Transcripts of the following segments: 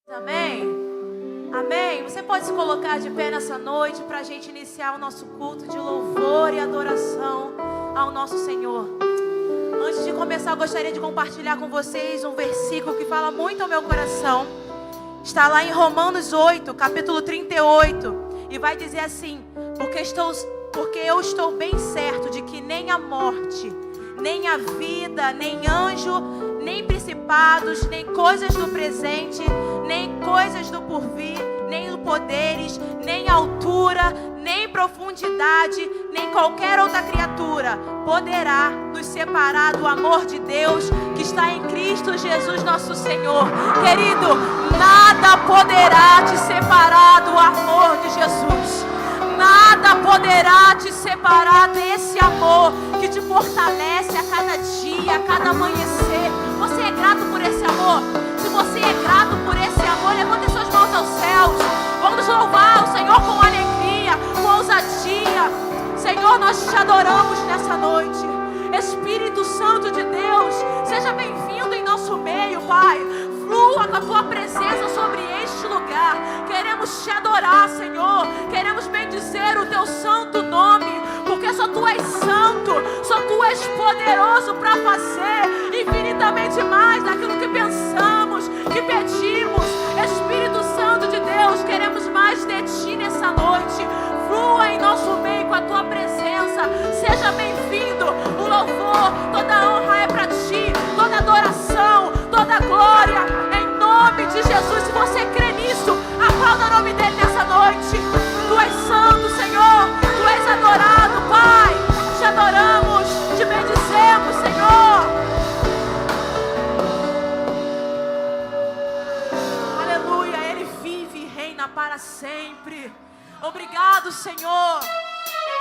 Amém? Amém? Você pode se colocar de pé nessa noite para a gente iniciar o nosso culto de louvor e adoração ao nosso Senhor. Antes de começar, eu gostaria de compartilhar com vocês um versículo que fala muito ao meu coração. Está lá em Romanos 8, capítulo 38, e vai dizer assim: porque eu estou bem certo de que nem a morte, nem a vida, nem anjo, nem principados, nem coisas do presente, nem coisas do porvir, nem poderes, nem altura, nem profundidade, nem qualquer outra criatura poderá nos separar do amor de Deus que está em Cristo Jesus nosso Senhor. Querido, nada poderá te separar do amor de Jesus. Nada poderá te separar desse amor que te fortalece a cada dia, a cada amanhecer. Você é grato por esse amor? Se você é grato por esse amor, levante suas mãos aos céus. Vamos louvar o Senhor com alegria, com ousadia. Senhor, nós te adoramos nessa noite. Espírito Santo de Deus, seja bem-vindo em nosso meio, Pai. Flua com a tua presença sobre este lugar. Queremos te adorar, Senhor. Queremos bendizer o teu santo nome, porque só tu és santo, só tu és poderoso para fazer infinitamente mais daquilo que pensamos, que pedimos. Espírito Santo de Deus, queremos mais de ti nessa noite. Flua em nosso meio com a tua presença. Seja bem-vindo. O louvor, toda a honra é para ti, toda adoração, toda glória, em nome de Jesus. Se você crê nisso, aplauda o nome dele nessa noite. Tu és santo, Senhor. Tu és adorado, Pai. Te adoramos, te bendizemos, Senhor. Aleluia, Ele vive e reina para sempre. Obrigado, Senhor.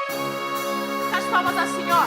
Com as palmas assim, ó.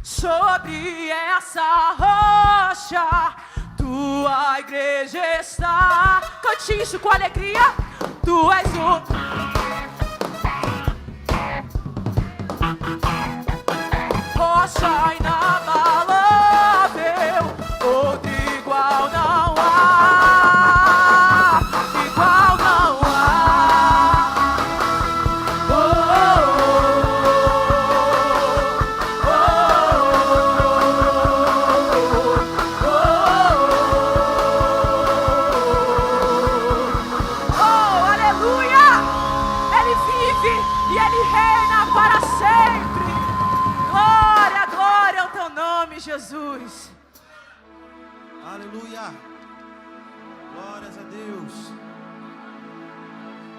Sobre essa rocha, tua igreja está. Cante isso com alegria. Tu és o rocha inabalável, outro igual não há, igual não há. Oh, oh, oh, oh, aleluia! Ele vive e Ele reina para sempre. Glória, glória ao Teu nome, Jesus. Aleluia. Glórias a Deus.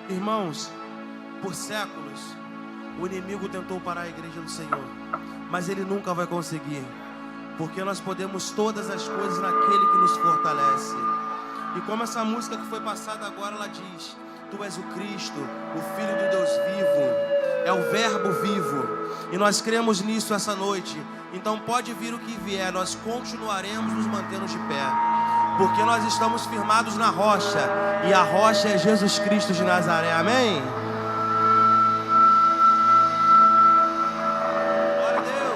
Irmãos, por séculos, o inimigo tentou parar a igreja do Senhor, mas ele nunca vai conseguir, porque nós podemos todas as coisas naquele que nos fortalece. E como essa música que foi passada agora, ela diz: Tu és o Cristo, o Filho do Deus vivo, é o Verbo vivo, e nós cremos nisso essa noite. Então pode vir o que vier, nós continuaremos nos mantendo de pé. Porque nós estamos firmados na rocha, e a rocha é Jesus Cristo de Nazaré. Amém? Glória a Deus.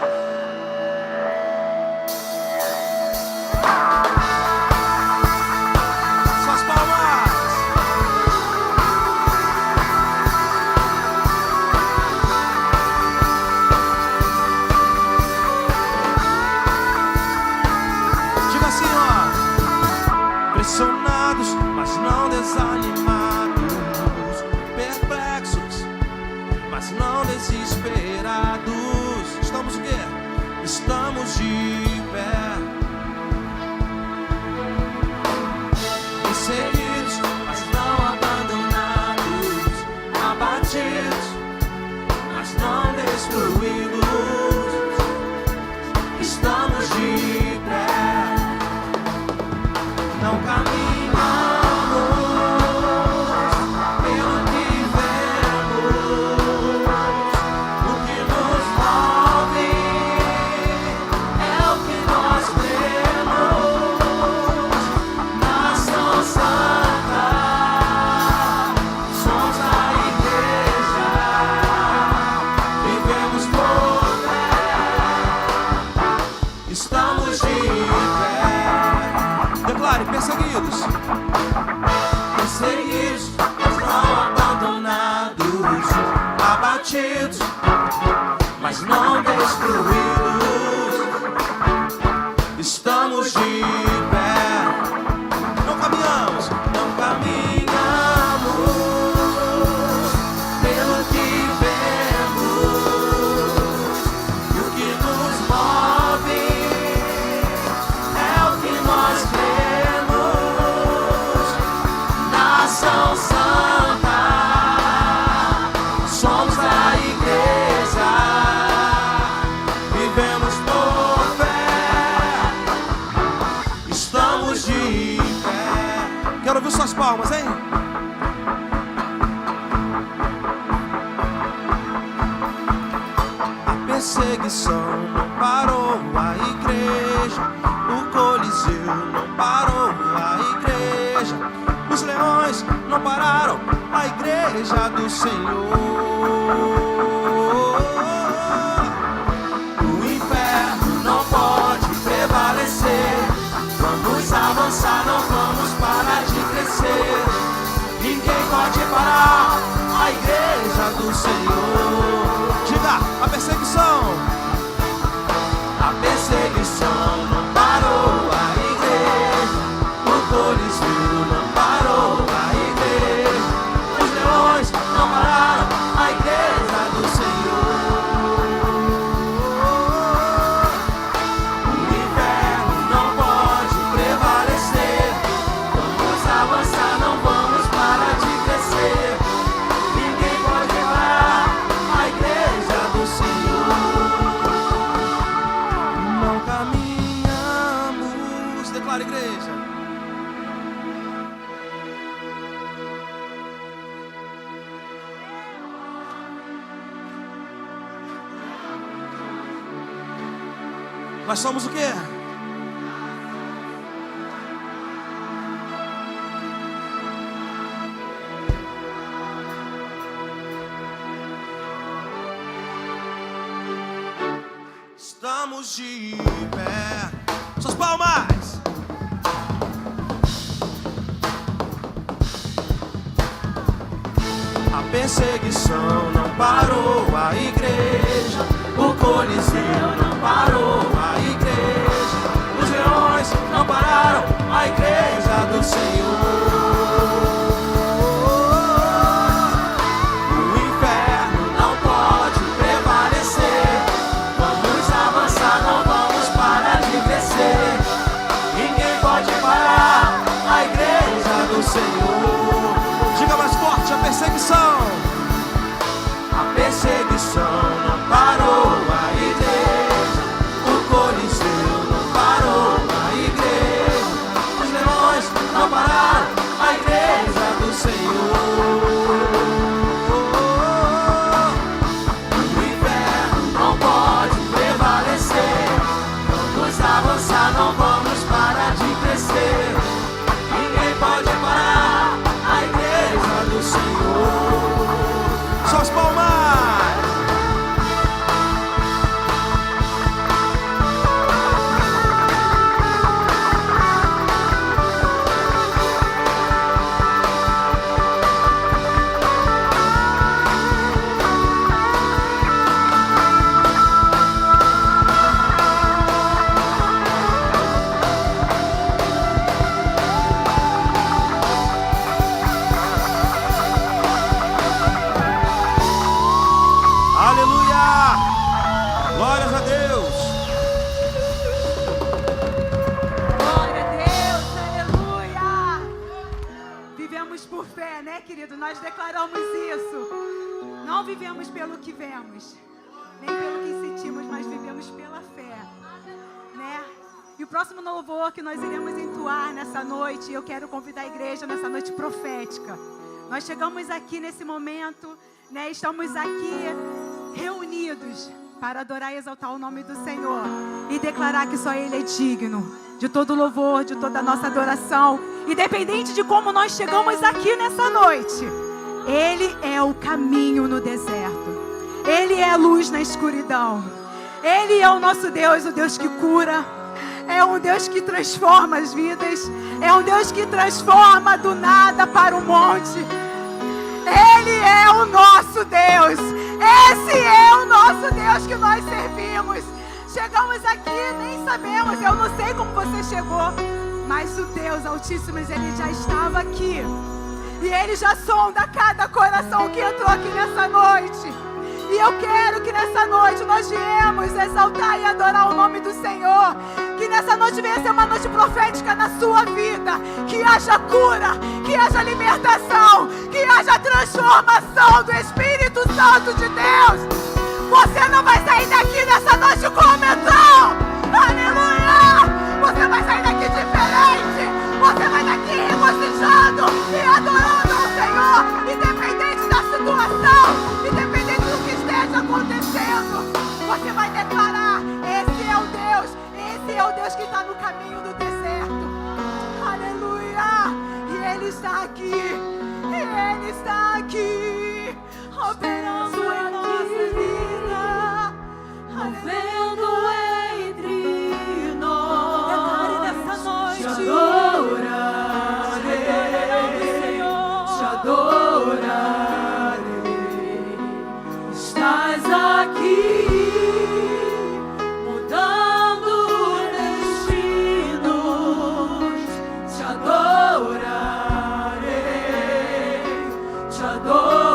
Suas palmas. Diga assim, ó. Pressionados, mas não desanimados, perplexos, mas não desesperados. Estamos o quê? Estamos de pé. Perseguidos, mas não abandonados, abatidos, mas não destruídos. Estamos de pé. Não caminhamos pelo que vemos, o que nos move é o que nós cremos. Nação Santa, somos a igreja, vivemos por fé, estamos de pé. Declare, perseguidos, perseguidos, mas não abandonados, abatidos, mas não destruídos. Estamos de pé. Não caminhamos, não caminhamos pelo que vemos, e o que nos move é o que nós cremos. Nação Santa, somos a igreja, vivemos por fé, estamos de pé. Quero ouvir suas palmas, hein? A perseguição não parou a igreja, o Coliseu não parou a igreja, os leões não pararam a igreja do Senhor. O inferno não pode prevalecer, vamos avançar, não vamos parar de crescer. Ninguém pode parar a igreja do Senhor. Diga, a perseguição. A perseguição não parou a igreja, o Coliseu não parou a igreja, os leões não pararam a igreja do Senhor. O inferno não pode prevalecer, vamos avançar, não vamos parar de crescer. Ninguém pode parar a igreja do Senhor. Não caminhamos. Declara, igreja. Nós somos o quê? Estamos de pé. Suas palmas. A perseguição não parou a igreja, o Coliseu não parou a igreja, os leões não pararam a igreja do Senhor. O inferno não pode prevalecer, vamos avançar, não vamos parar de crescer. Ninguém pode parar a igreja do Senhor. Diga mais forte, a perseguição. A perseguição não parou a igreja, o Coliseu não parou a igreja, os leões não pararam a igreja do Senhor. O inferno não pode prevalecer, vamos avançar, não vamos parar de crescer. nós declaramos isso. Não vivemos pelo que vemos, nem pelo que sentimos, mas vivemos pela fé, né? E o próximo louvor que nós iremos entoar nessa noite, eu quero convidar a igreja nessa noite profética. Nós chegamos aqui nesse momento, né? Estamos aqui reunidos para adorar e exaltar o nome do Senhor e declarar que só Ele é digno de todo louvor, de toda a nossa adoração. Independente de como nós chegamos aqui nessa noite, Ele é o caminho no deserto. Ele é a luz na escuridão. Ele é o nosso Deus, o Deus que cura. É um Deus que transforma as vidas. É um Deus que transforma do nada para o monte. Ele é o nosso Deus. Esse é o nosso Deus que nós servimos. Chegamos aqui, nem sabemos. Eu não sei como você chegou, mas o Deus Altíssimo, Ele já estava aqui. E Ele já sonda cada coração que entrou aqui nessa noite. E eu quero que nessa noite nós viemos exaltar e adorar o nome do Senhor. Que nessa noite venha ser uma noite profética na sua vida. Que haja cura, que haja libertação, que haja transformação do Espírito Santo de Deus. Você não vai sair daqui nessa noite como entrou. Aleluia! Você vai sair daqui diferente. Você vai daqui regozijando e adorando ao Senhor. Independente da situação, independente do que esteja acontecendo, você vai declarar: esse é o Deus, esse é o Deus que está no caminho do deserto. Aleluia! E Ele está aqui, e Ele está aqui, operando em nossa vida, movendo entre nós. Declare nessa noite: te adorarei, te adorarei. Estás aqui, mudando destinos. Te adorarei, te adorarei.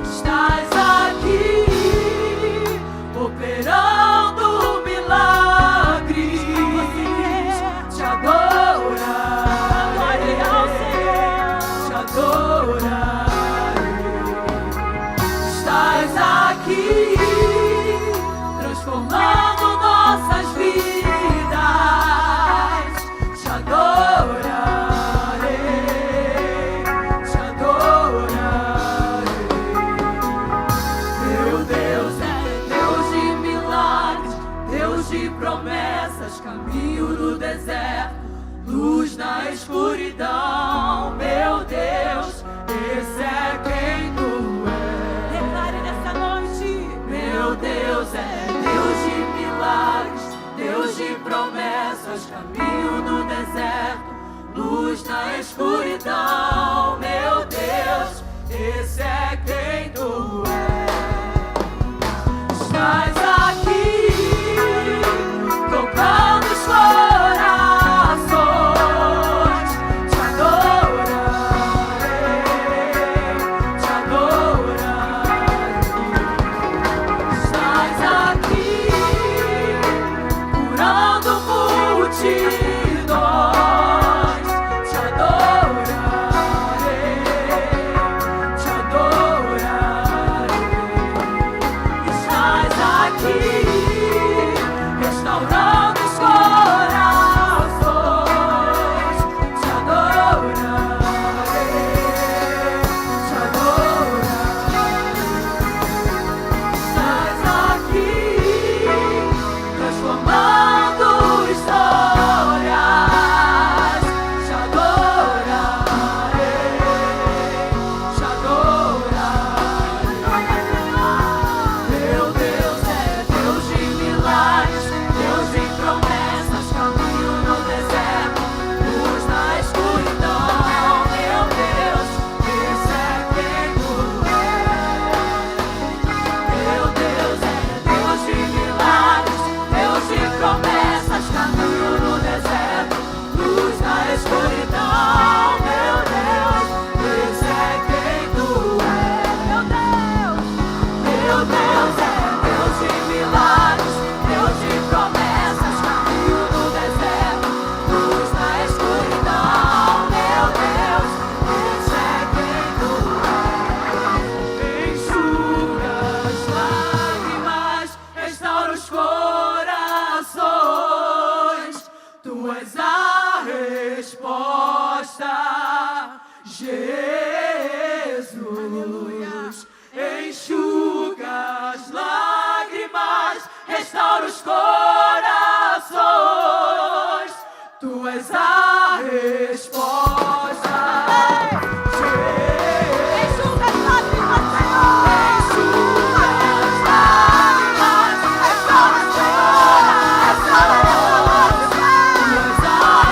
Estás aqui, operando milagres. Te adorarei, te adorarei. Estás aqui, transformando nossas vidas. Te adorarei, te adorarei. Meu Deus é Deus de milagres, Deus de promessas, caminho no deserto, luz na escuridão. Meu Deus, esse é quem tu és. Declare nessa noite: meu Deus é Deus de milagres, Deus de promessas, caminho no deserto, luz na escuridão. Meu Deus, esse é quem tu és. Estás aqui, tocando os corações. Te adorarei, te adorarei. Estás aqui, curando multidões. Te adorarei, enxuga as lágrimas, restaura os corações. Tu és a resposta. Enxuga as lágrimas, Senhor. Enxuga as lágrimas, restaura os corações. Tu és a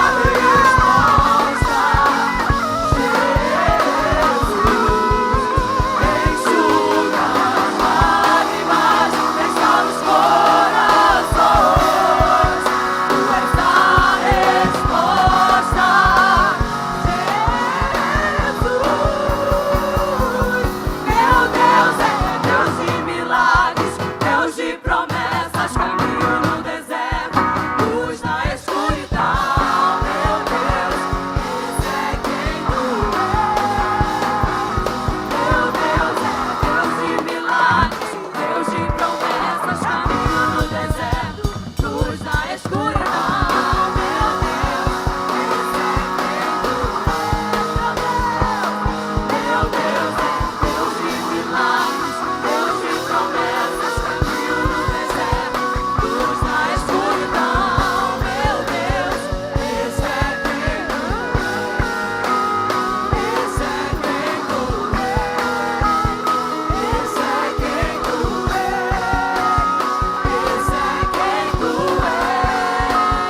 resposta. Enxuga as lágrimas, restaura os corações. Tu és a resposta. Meu Deus é Deus de milagres, Deus de promessas, caminho no deserto, luz na escuridão. Meu Deus, esse é quem tu és. Meu Deus é Deus de milagres, Deus de promessas, caminho no deserto, luz na escuridão. Meu Deus, esse é quem tu és. Meu Deus é Deus de milagres, Deus de promessas, caminho no deserto, luz na escuridão. Meu Deus, esse é quem tu és. Esse é quem tu és. Esse é quem tu és. Esse é quem tu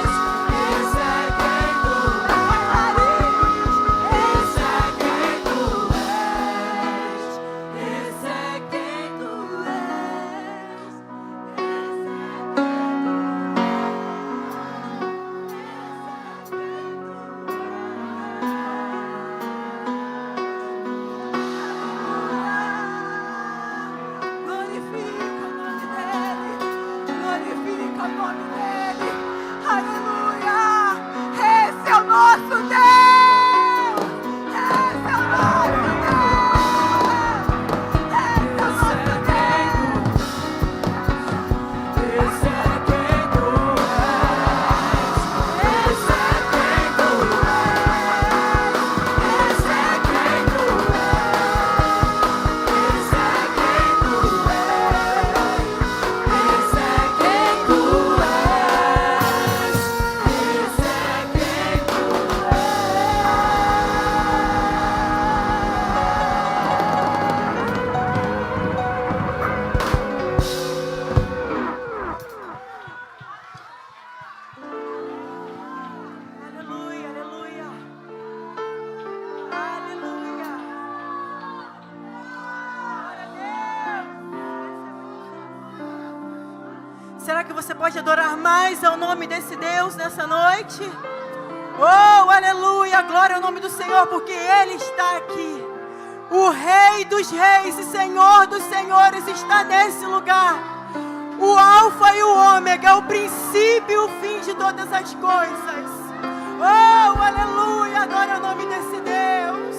és. Esse é quem tu és. Esse é quem tu és. Esse é quem tu Glorifica o nome dele. Glorifica o nome dele. Aleluia. Esse é o nosso Deus. Esse é o nosso Deus. Esse é o nosso Deus. Esse é quem tu és. Esse é quem tu és. Esse é quem tu és. Esse é quem tu és. Esse é quem tu és. Esse é quem tu Aleluia, aleluia. Aleluia. Será que você pode adorar mais ao nome desse Deus nessa noite? Oh, aleluia, glória ao nome do Senhor, porque Ele está aqui. O Rei dos Reis e Senhor dos Senhores está nesse lugar. O Alfa e o Ômega, o princípio e o fim de todas as coisas. Oh, aleluia, glória ao nome desse Deus.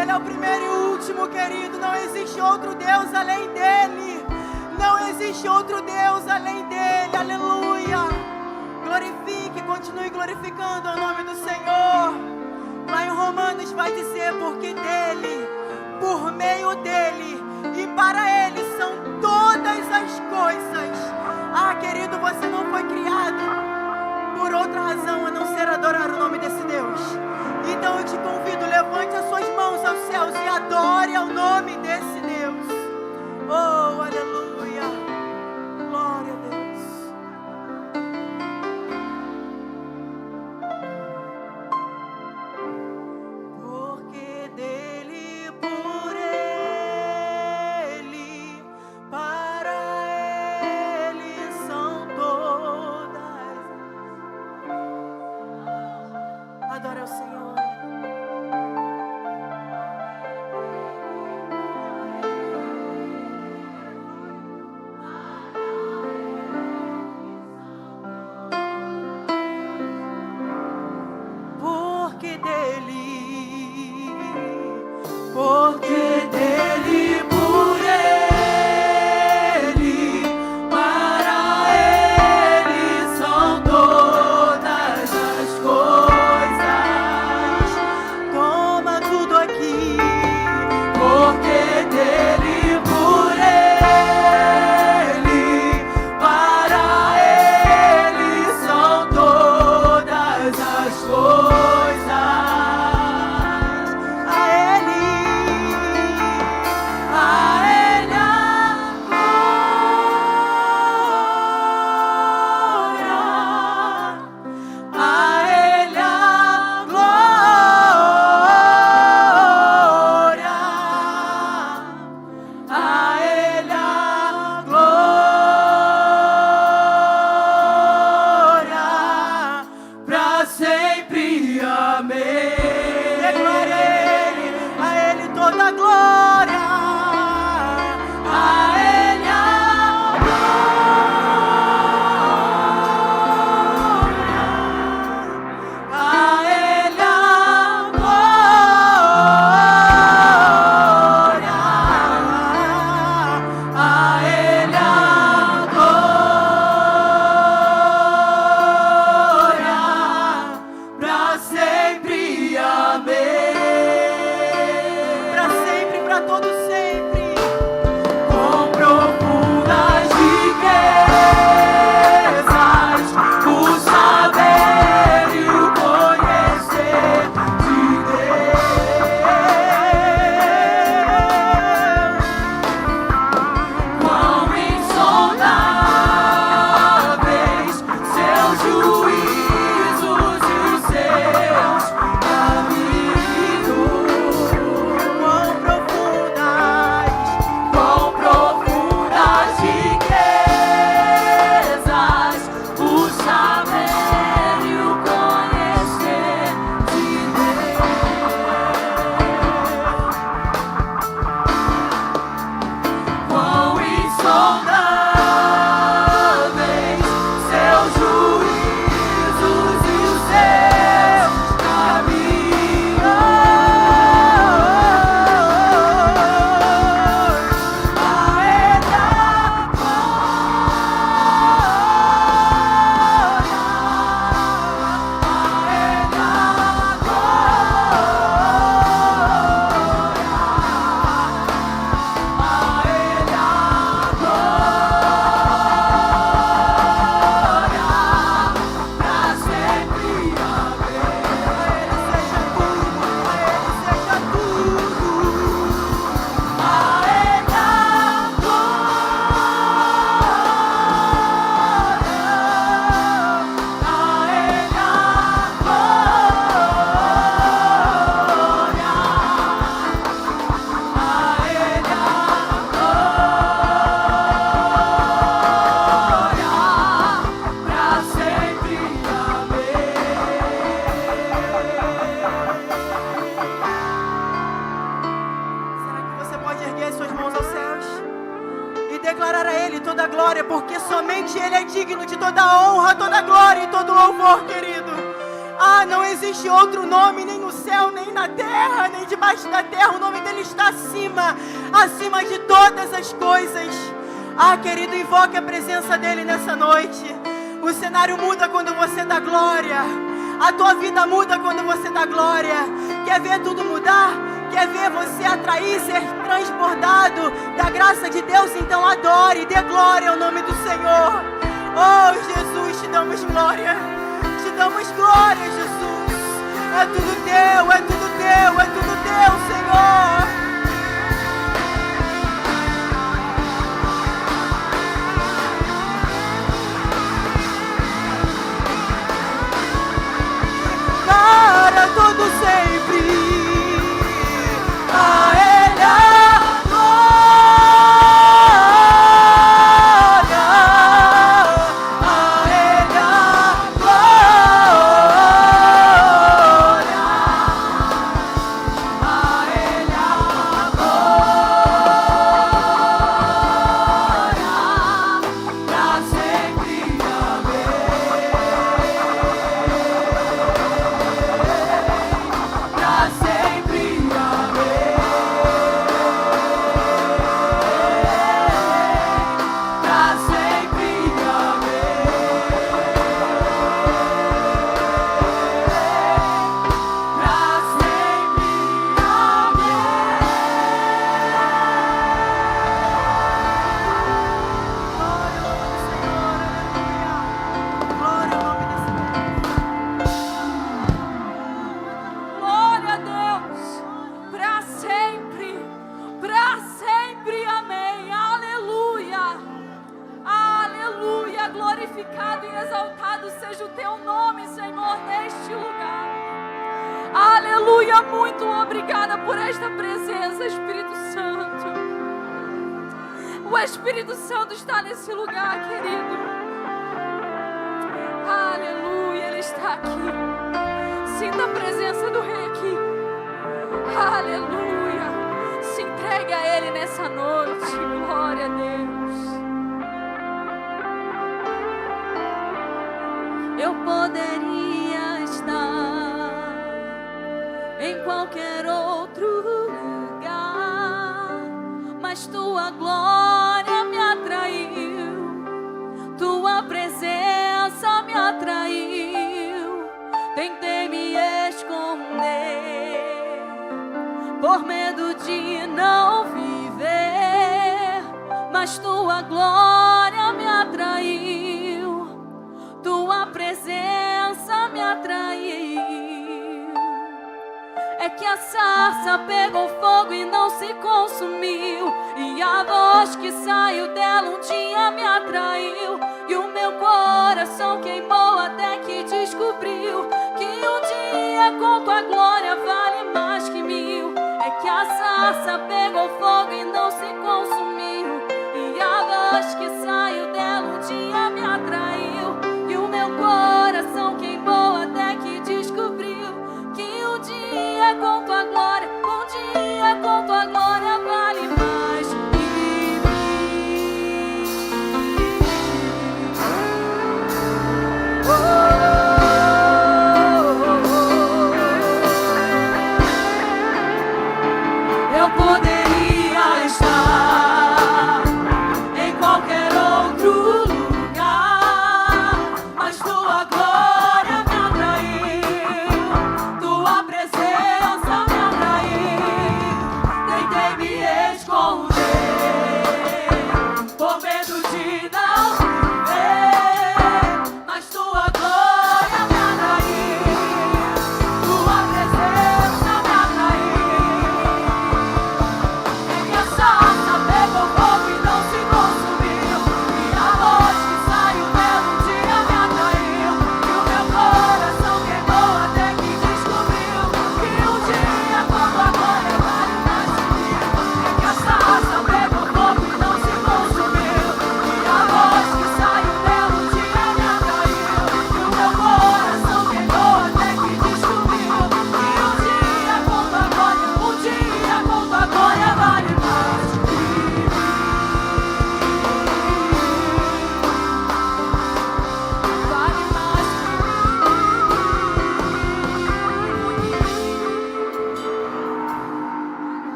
Ele é o primeiro e o último, querido. Não existe outro Deus além dele. Não existe outro Deus além dele. Aleluia. Glorifique, continue glorificando o nome do Senhor. Lá em Romanos vai dizer, porque dele, por meio dele e para ele são todas as coisas. Ah, querido, você não foi criado por outra razão a não ser adorar o nome desse Deus. Então eu te convido, levante as suas mãos aos céus e adore ao nome desse Deus. Oh, aleluia. Glória a Deus. Porque dele, por ele, para ele são todas. Adore ao Senhor. declarar a Ele toda a glória, porque somente Ele é digno de toda a honra, toda a glória e todo o louvor, querido. Ah, não existe outro nome, nem no céu, nem na terra, nem debaixo da terra. O nome dele está acima, acima de todas as coisas. Ah, querido, invoque a presença dele nessa noite. O cenário muda quando você dá glória. A tua vida muda quando você dá glória. Quer ver tudo mudar? Quer ver você atrair, ser transbordado da graça de Deus? Então adore, dê glória ao nome do Senhor. Oh, Jesus, te damos glória. Te damos glória, Jesus. É tudo teu, é tudo teu, é tudo teu, Senhor. Para todo sempre, a Ele a glória, a Ele a glória, a Ele a glória, pra sempre, amém. Pra sempre, amém. Pra sempre, glória ao nome do Senhor. Glória a Deus, pra sempre, amém, aleluia, aleluia, glorificado e exaltado seja o teu nome, Senhor, neste lugar, aleluia, muito obrigada por esta presença, Espírito Santo, o Espírito Santo está nesse lugar, querido, aleluia, Ele está aqui. Sinta a presença do Rei aqui. Aleluia. Se entregue a Ele nessa noite. Glória a Deus. Eu poderia estar em qualquer outro lugar, mas Tua glória me atraiu. Tua presença me atraiu. Tentei me esconder por medo de não viver, mas Tua glória me atraiu. Tua presença me atraiu. É que a sarça pegou fogo e não se consumiu, e a voz que saiu dela um dia me atraiu, e o meu coração queimou até que descobriu que um dia com Tua glória vale mais que mil. É que a sarça pegou fogo e não se consumiu, e a voz que saiu dela um dia me atraiu, e o meu coração queimou até que descobriu que um dia com Tua glória, um dia com Tua glória vale mais que mil. Eu poderia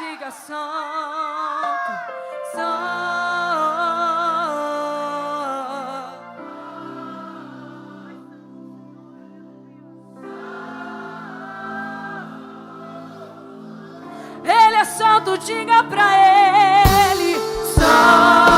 diga santo, santo. Ele é santo, diga pra ele, santo.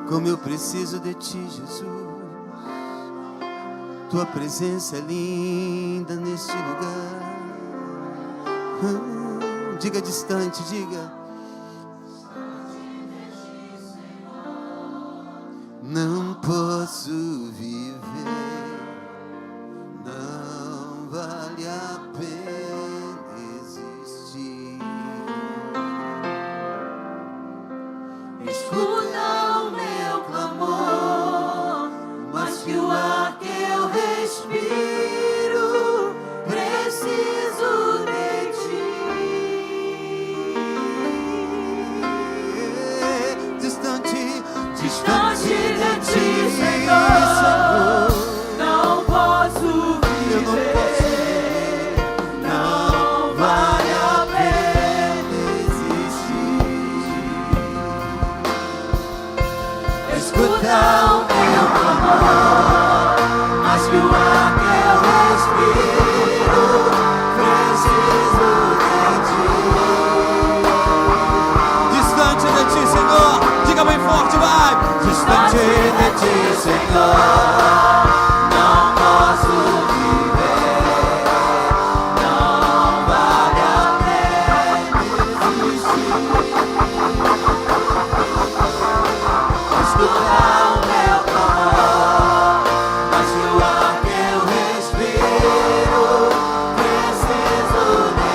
Como eu preciso de ti, Jesus. Tua presença é linda neste lugar. Diga distante, diga. Não posso viver, não vale a pena existir. Escuta o meu clamor, mas que o ar que eu respiro, preciso de ti. Distante de ti, Senhor, não posso viver. Não vale a pena existir. Escuta o meu clamor, mas que o ar que eu respiro, preciso de ti. Distante de ti, Senhor. Diga bem forte, vai. Distante de ti, Senhor, não posso viver. Não vale a pena existir. Escuta o meu clamor, mas que o ar que eu respiro, preciso de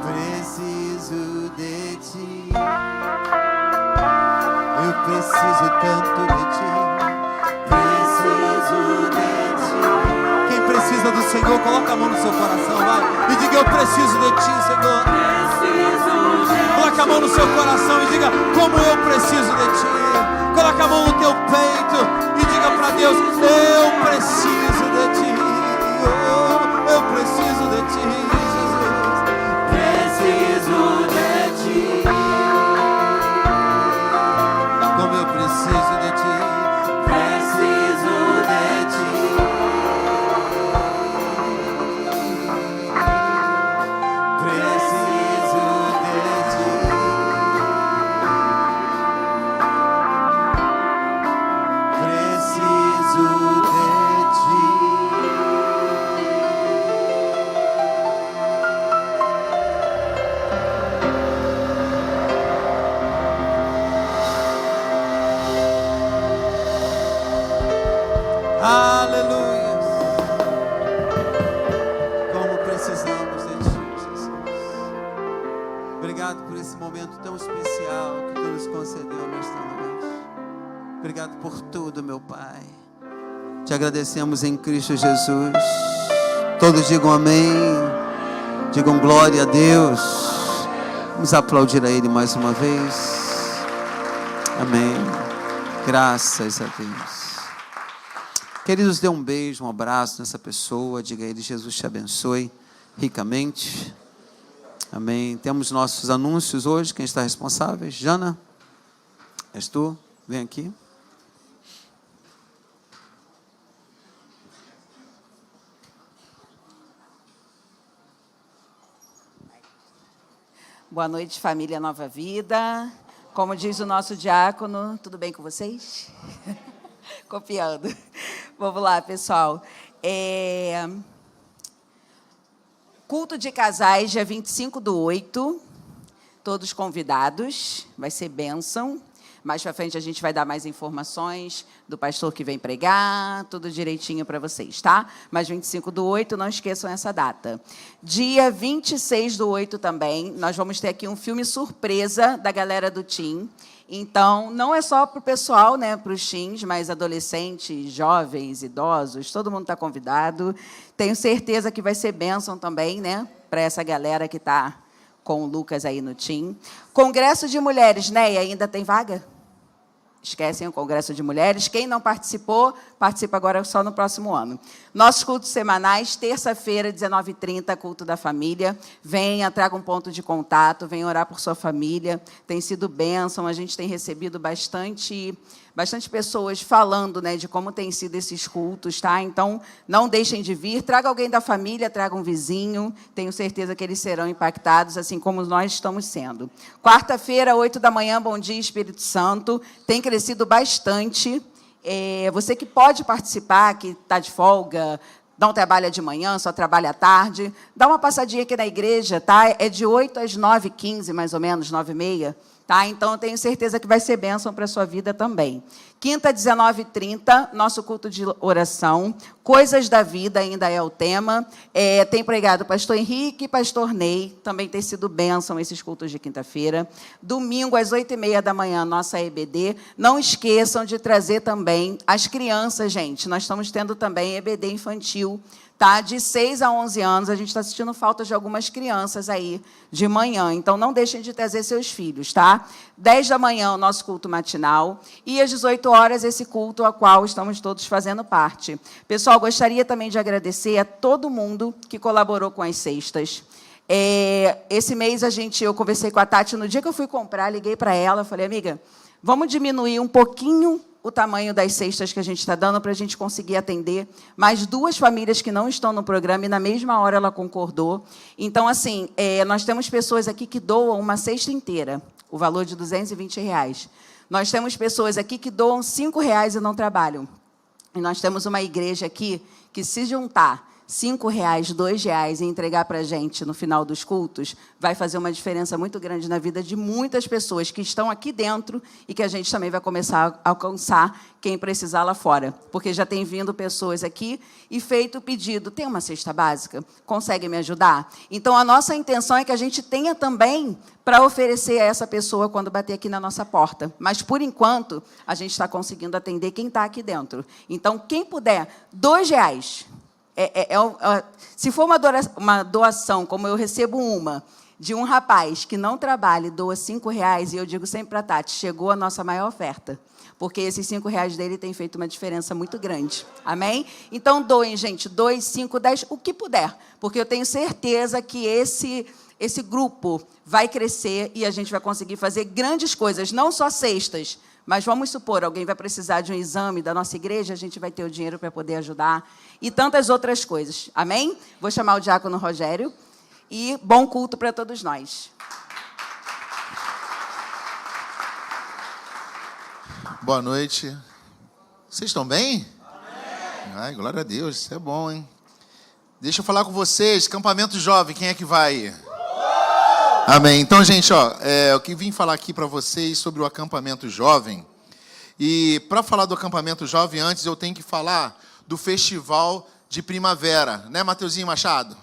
Preciso de ti. Eu preciso tanto de ti. Preciso de ti. Quem precisa do Senhor, coloca a mão no seu coração, vai. E diga, eu preciso de ti, Senhor. Preciso de Coloca a mão no seu coração e diga, como eu preciso de ti. Coloca a mão no teu peito e diga para Deus, eu preciso de ti. Oh, eu preciso de ti, Jesus. Preciso de ti. Como eu preciso de ti. Preciso de ti. Preciso de ti. Preciso de ti. Aleluia. Como precisamos de ti, Jesus. Obrigado por esse momento tão especial que tu nos concedeu nesta noite. Obrigado por tudo, meu Pai. Te agradecemos em Cristo Jesus. Todos digam amém. Digam glória a Deus. Vamos aplaudir a Ele mais uma vez. Amém. Graças a Deus. Queridos, dê um beijo, um abraço nessa pessoa. Diga a Ele, Jesus te abençoe ricamente. Amém. Temos nossos anúncios hoje. Quem está responsável? Jana? És tu? Vem aqui. Boa noite, família Nova Vida. Como diz o nosso diácono, tudo bem com vocês? Copiando. Vamos lá, pessoal. Culto de casais, dia 25/8. Todos convidados. Vai ser bênção. Mais para frente a gente vai dar mais informações do pastor que vem pregar, tudo direitinho para vocês, tá? Mas 25/8, não esqueçam essa data. Dia 26/8 também, nós vamos ter aqui um filme surpresa da galera do Team. Então, não é só para o pessoal, né, para os teens, mas adolescentes, jovens, idosos, todo mundo está convidado. Tenho certeza que vai ser bênção também, né, para essa galera que está com o Lucas aí no Team. Congresso de Mulheres, né, ainda tem vaga? Esquecem o Congresso de Mulheres. Quem não participou, participa agora só no próximo ano. Nossos cultos semanais, terça-feira, 19h30, culto da família. Venha, traga um ponto de contato, venha orar por sua família. Tem sido bênção, a gente tem recebido bastante pessoas falando, né, de como tem sido esses cultos, tá? Então, não deixem de vir. Traga alguém da família, traga um vizinho. Tenho certeza que eles serão impactados, assim como nós estamos sendo. Quarta-feira, 8h, Bom Dia, Espírito Santo. Tem crescido bastante. Você que pode participar, que está de folga, não trabalha de manhã, só trabalha à tarde, dá uma passadinha aqui na igreja, tá? É de 8 às 9h15, mais ou menos, 9h30. Tá? Então, eu tenho certeza que vai ser bênção para a sua vida também. Quinta, 19h30, nosso culto de oração. Coisas da vida ainda é o tema. Tem pregado o pastor Henrique e pastor Ney. Também tem sido bênção esses cultos de quinta-feira. Domingo, às 8h30, nossa EBD. Não esqueçam de trazer também as crianças, gente. Nós estamos tendo também EBD infantil. tá? De 6 a 11 anos, a gente está sentindo falta de algumas crianças aí de manhã. Então, não deixem de trazer seus filhos, tá? 10 da manhã, o nosso culto matinal. E às 18 horas, esse culto ao qual estamos todos fazendo parte. Pessoal, gostaria também de agradecer a todo mundo que colaborou com as cestas. Esse mês, eu conversei com a Tati, no dia que eu fui comprar, liguei para ela, falei, amiga, vamos diminuir um pouquinho o tamanho das cestas que a gente está dando para a gente conseguir atender mais 2 famílias que não estão no programa e, na mesma hora, ela concordou. Então, assim, nós temos pessoas aqui que doam uma cesta inteira, o valor de R$220. Nós temos pessoas aqui que doam R$5 e não trabalham. E nós temos uma igreja aqui que, se juntar R$5, R$2 e entregar para a gente no final dos cultos, vai fazer uma diferença muito grande na vida de muitas pessoas que estão aqui dentro e que a gente também vai começar a alcançar quem precisar lá fora. Porque já tem vindo pessoas aqui e feito o pedido, tem uma cesta básica? Consegue me ajudar? Então, a nossa intenção é que a gente tenha também para oferecer a essa pessoa quando bater aqui na nossa porta. Mas, por enquanto, a gente está conseguindo atender quem está aqui dentro. Então, quem puder, R$2. Se for uma doação, como eu recebo uma, de um rapaz que não trabalha e doa R$5, e eu digo sempre para a Tati, chegou a nossa maior oferta, porque esses R$5 dele tem feito uma diferença muito grande. Amém? Então, doem, gente, 2, 5, 10, o que puder, porque eu tenho certeza que esse grupo vai crescer e a gente vai conseguir fazer grandes coisas, não só cestas, mas vamos supor, alguém vai precisar de um exame da nossa igreja, a gente vai ter o dinheiro para poder ajudar, e tantas outras coisas. Amém? Vou chamar o diácono Rogério, e bom culto para todos nós. Boa noite. Vocês estão bem? Amém. Ai, glória a Deus, isso é bom, hein? Deixa eu falar com vocês, campamento jovem, quem é que vai? Amém. Então, gente, eu que vim falar aqui para vocês sobre o acampamento jovem. E para falar do acampamento jovem, antes eu tenho que falar do festival de primavera, né, Mateuzinho Machado?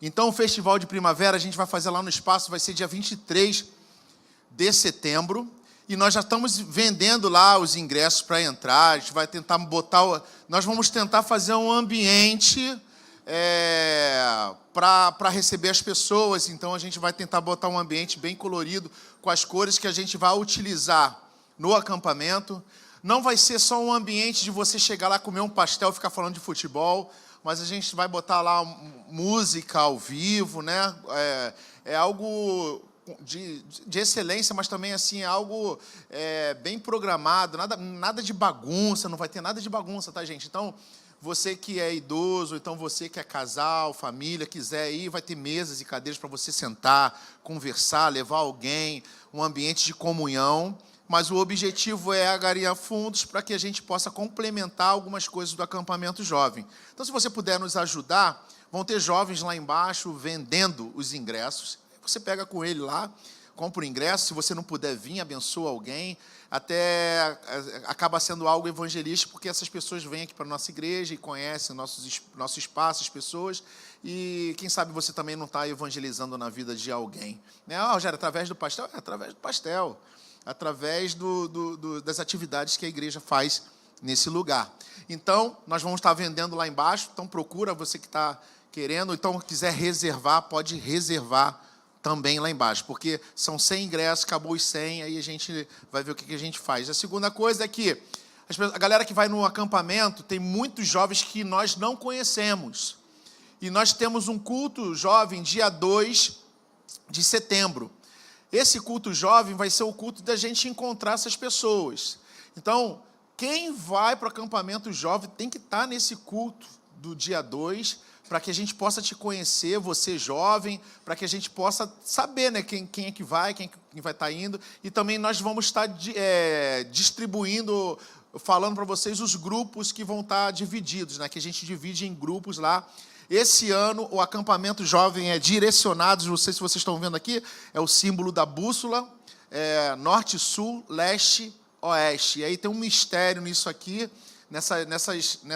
Então, o festival de primavera a gente vai fazer lá no espaço, vai ser dia 23 de setembro. E nós já estamos vendendo lá os ingressos para entrar. A gente vai tentar nós vamos tentar fazer um ambiente para receber as pessoas. Então, a gente vai tentar botar um ambiente bem colorido, com as cores que a gente vai utilizar no acampamento. Não vai ser só um ambiente de você chegar lá, comer um pastel e ficar falando de futebol, mas a gente vai botar lá música ao vivo, né? É algo de excelência, mas também assim, é algo bem programado, nada de bagunça, não vai ter nada de bagunça, tá, gente? Então, você que é idoso, então você que é casal, família, quiser ir, vai ter mesas e cadeiras para você sentar, conversar, levar alguém, um ambiente de comunhão. Mas o objetivo é angariar fundos para que a gente possa complementar algumas coisas do acampamento jovem. Então, se você puder nos ajudar, vão ter jovens lá embaixo vendendo os ingressos. Você pega com ele lá, compra o ingresso. Se você não puder vir, abençoa alguém. Até acaba sendo algo evangelístico, porque essas pessoas vêm aqui para a nossa igreja e conhecem nosso espaço, as pessoas. E quem sabe você também não está evangelizando na vida de alguém. Né? Rogério, através do pastel? Através do pastel. Através das atividades que a igreja faz nesse lugar. Então, nós vamos estar vendendo lá embaixo, então procura você que está querendo, então quiser reservar, pode reservar também lá embaixo, porque são 100 ingressos, acabou os 100, aí a gente vai ver o que a gente faz. A segunda coisa é que a galera que vai no acampamento, tem muitos jovens que nós não conhecemos, e nós temos um culto jovem dia 2 de setembro. Esse culto jovem vai ser o culto da gente encontrar essas pessoas. Então, quem vai para o acampamento jovem tem que estar nesse culto do dia 2, para que a gente possa te conhecer, você jovem, para que a gente possa saber, né, quem é que vai, quem vai estar indo. E também nós vamos estar distribuindo, falando para vocês os grupos que vão estar divididos, né, que a gente divide em grupos lá. Esse ano, o acampamento jovem é direcionado, não sei se vocês estão vendo aqui, é o símbolo da bússola, norte, sul, leste, oeste. E aí tem um mistério nisso aqui, nessas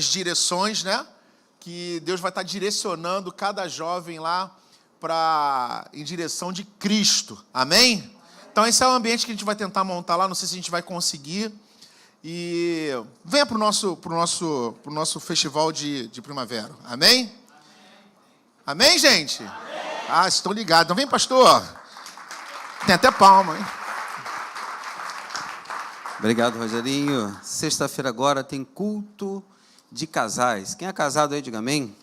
direções, né? Que Deus vai estar direcionando cada jovem lá em direção de Cristo. Amém? Então, esse é o ambiente que a gente vai tentar montar lá, não sei se a gente vai conseguir. E venha para o nosso festival de primavera. Amém? Amém, gente? Ah, estão ligados. Então vem, pastor. Tem até palma, hein? Obrigado, Rogerinho. Sexta-feira agora tem culto de casais. Quem é casado aí, diga amém.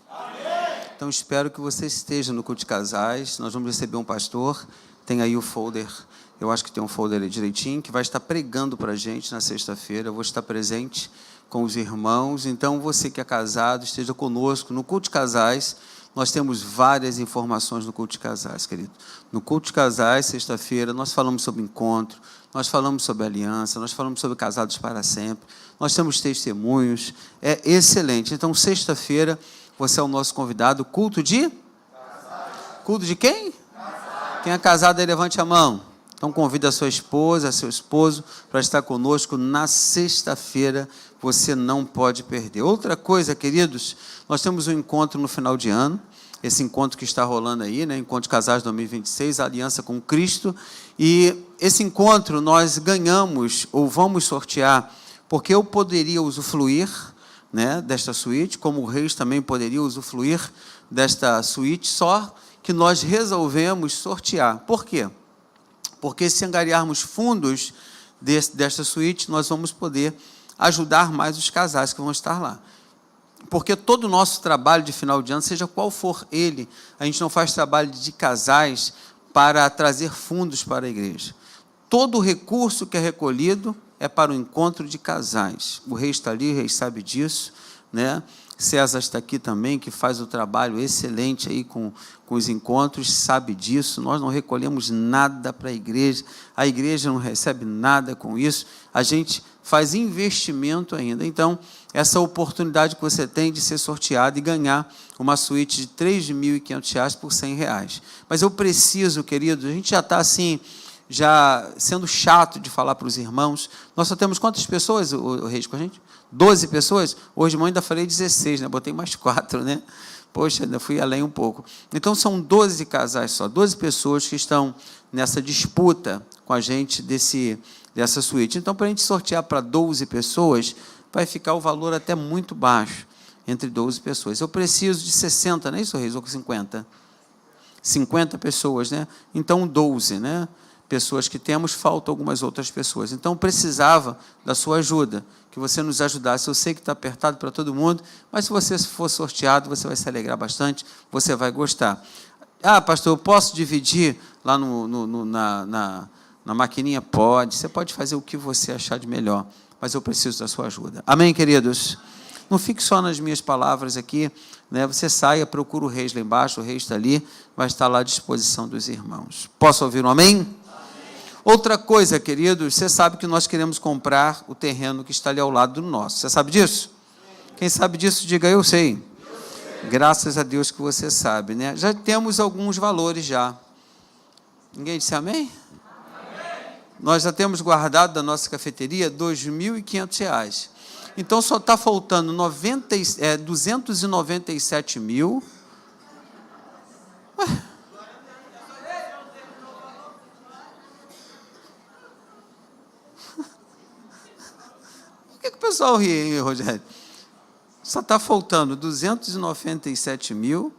Então, espero que você esteja no culto de casais. Nós vamos receber um pastor. Tem aí o folder. Eu acho que tem um folder aí direitinho, que vai estar pregando para a gente na sexta-feira. Eu vou estar presente com os irmãos. Então, você que é casado, esteja conosco no culto de casais. Nós temos várias informações no culto de casais, querido. No culto de casais, sexta-feira, nós falamos sobre encontro, nós falamos sobre aliança, nós falamos sobre casados para sempre. Nós temos testemunhos. É excelente. Então, sexta-feira, você é o nosso convidado. Culto de? Culto de quem? Quem é casado aí, levante a mão. Então, convida a sua esposa, seu esposo, para estar conosco na sexta-feira. Você não pode perder. Outra coisa, queridos, nós temos um encontro no final de ano. Esse encontro que está rolando aí, né? Encontro de Casais 2026, a Aliança com Cristo. E esse encontro nós ganhamos, ou vamos sortear, porque eu poderia usufruir, né, desta suíte, como o Reis também poderia usufruir desta suíte, só que nós resolvemos sortear. Por quê? Porque se angariarmos fundos desta suíte, nós vamos poder ajudar mais os casais que vão estar lá. Porque todo o nosso trabalho de final de ano, seja qual for ele, a gente não faz trabalho de casais para trazer fundos para a igreja. Todo o recurso que é recolhido é para o encontro de casais. O Rei está ali, o Rei sabe disso, né? César está aqui também, que faz o trabalho excelente aí com os encontros, sabe disso. Nós não recolhemos nada para a igreja não recebe nada com isso, a gente faz investimento ainda. Então, essa oportunidade que você tem de ser sorteado e ganhar uma suíte de R$3.500 por R$100. Mas eu preciso, queridos, a gente já está assim, já sendo chato de falar para os irmãos. Nós só temos quantas pessoas, o Reis, com a gente? 12 pessoas? Hoje de manhã ainda falei 16, né? Botei mais 4, né? Poxa, ainda fui além um pouco. Então, são 12 casais só, 12 pessoas que estão nessa disputa com a gente dessa suíte. Então, para a gente sortear para 12 pessoas, vai ficar o valor até muito baixo, entre 12 pessoas. Eu preciso de 60, não é isso, Reis? Ou 50? 50 pessoas, né? Então, 12, né? Pessoas que temos, faltam algumas outras pessoas. Então, precisava da sua ajuda, que você nos ajudasse. Eu sei que está apertado para todo mundo, mas se você for sorteado, você vai se alegrar bastante, você vai gostar. Ah, pastor, eu posso dividir lá na maquininha? Pode, você pode fazer o que você achar de melhor, mas eu preciso da sua ajuda. Amém, queridos? Não fique só nas minhas palavras aqui, né? Você saia, procura o Reis lá embaixo, o Reis está ali, vai estar lá à disposição dos irmãos. Posso ouvir um amém? Outra coisa, queridos, você sabe que nós queremos comprar o terreno que está ali ao lado do nosso. Você sabe disso? Quem sabe disso, diga eu sei. Graças a Deus que você sabe, né? Já temos alguns valores já. Ninguém disse amém? Nós já temos guardado da nossa cafeteria R$2.500. Então, só está faltando 297 mil. Ué. Por que o pessoal ri, hein, Rogério? Só está faltando 297 mil.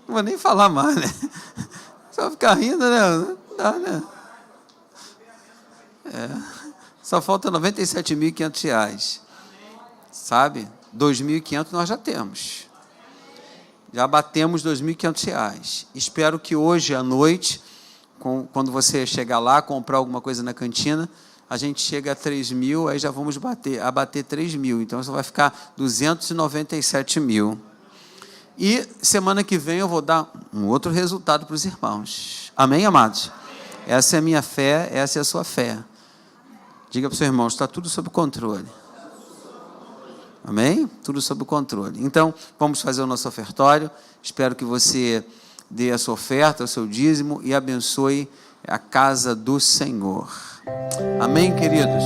Não vou nem falar mais, né? Só ficar rindo, né? Não dá, né? Só falta R$97.500. Sabe? 2.500 nós já temos. Já batemos R$2.500. Espero que hoje à noite, quando você chegar lá, comprar alguma coisa na cantina, a gente chega a 3.000, aí já vamos bater 3.000. Então, só vai ficar 297 mil. E semana que vem eu vou dar um outro resultado para os irmãos. Amém, amados? Essa é a minha fé, essa é a sua fé. Diga para o seu irmão, está tudo sob controle. Amém? Tudo sob controle. Então, vamos fazer o nosso ofertório. Espero que você dê a sua oferta, o seu dízimo e abençoe a casa do Senhor. Amém, queridos?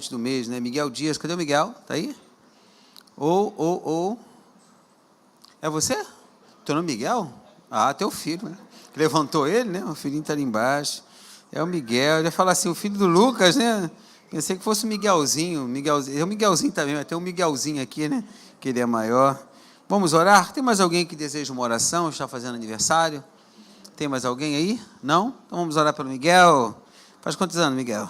aniversariante do mês, né? Miguel Dias. Cadê o Miguel? Tá aí? É você? Teu nome é Miguel? Ah, teu filho, né? Levantou ele, né? O filhinho está ali embaixo. É o Miguel. Eu ia falar assim, o filho do Lucas, né? Pensei que fosse o Miguelzinho. É o Miguelzinho também, mas tem um Miguelzinho aqui, né? Que ele é maior. Vamos orar? Tem mais alguém que deseja uma oração? Está fazendo aniversário? Tem mais alguém aí? Não? Então vamos orar pelo Miguel. Faz quantos anos, Miguel?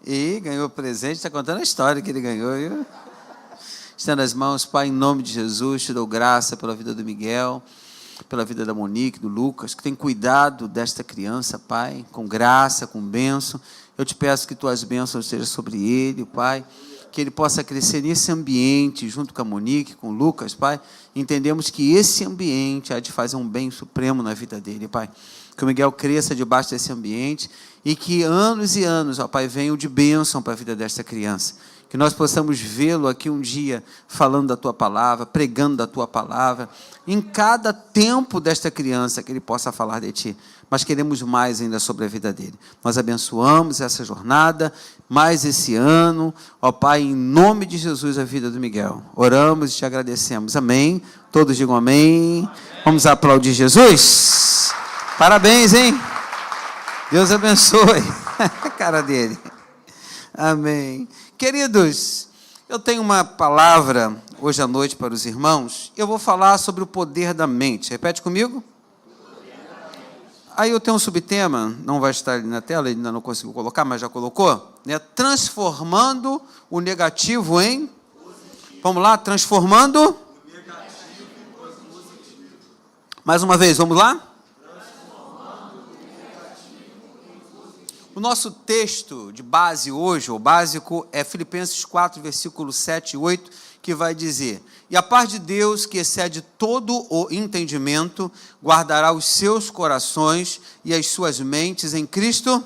E ganhou presente, está contando a história que ele ganhou, viu? Estenda as mãos, Pai, em nome de Jesus, te dou graça pela vida do Miguel, pela vida da Monique, do Lucas, que tem cuidado desta criança, Pai, com graça, com bênção. Eu te peço que tuas bênçãos estejam sobre ele, Pai, que ele possa crescer nesse ambiente, junto com a Monique, com o Lucas, Pai. Entendemos que esse ambiente há de fazer um bem supremo na vida dele, Pai. Que o Miguel cresça debaixo desse ambiente e que anos e anos, ó Pai, venham de bênção para a vida desta criança. Que nós possamos vê-lo aqui um dia falando da Tua palavra, pregando da Tua palavra, em cada tempo desta criança que ele possa falar de Ti. Mas queremos mais ainda sobre a vida dele. Nós abençoamos essa jornada, mais esse ano, ó Pai, em nome de Jesus, a vida do Miguel. Oramos e te agradecemos. Amém. Todos digam amém. Vamos aplaudir Jesus. Parabéns, hein? Deus abençoe a cara dele. Amém. Queridos, eu tenho uma palavra hoje à noite para os irmãos. Eu vou falar sobre o poder da mente. Repete comigo. Aí eu tenho um subtema, não vai estar ali na tela, ele ainda não conseguiu colocar, mas já colocou, né? Transformando o negativo em positivo. Vamos lá, transformando o negativo em positivo. Mais uma vez, vamos lá? O nosso texto de base hoje, o básico, é Filipenses 4, versículos 7 e 8, que vai dizer: e a paz de Deus, que excede todo o entendimento, guardará os seus corações e as suas mentes em Cristo.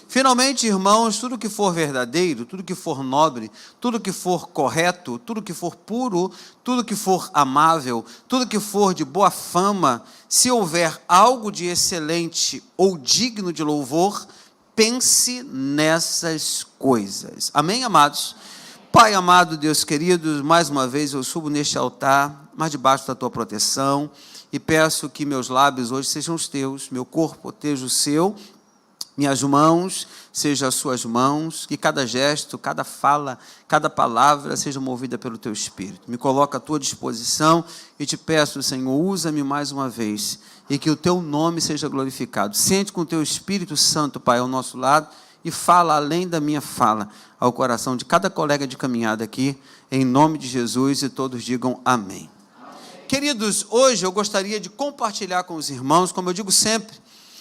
Finalmente, irmãos, tudo que for verdadeiro, tudo que for nobre, tudo que for correto, tudo que for puro, tudo que for amável, tudo que for de boa fama, se houver algo de excelente ou digno de louvor, pense nessas coisas. Amém, amados? Pai amado, Deus querido, mais uma vez eu subo neste altar, mas debaixo da Tua proteção, e peço que meus lábios hoje sejam os Teus, meu corpo seja o Seu, minhas mãos sejam as Suas mãos, que cada gesto, cada fala, cada palavra seja movida pelo Teu Espírito. Me coloco à Tua disposição e te peço, Senhor, usa-me mais uma vez, e que o Teu nome seja glorificado. Sente com o Teu Espírito Santo, Pai, ao nosso lado, e fala além da minha fala, ao coração de cada colega de caminhada aqui, em nome de Jesus, e todos digam amém. Queridos, hoje eu gostaria de compartilhar com os irmãos, como eu digo sempre,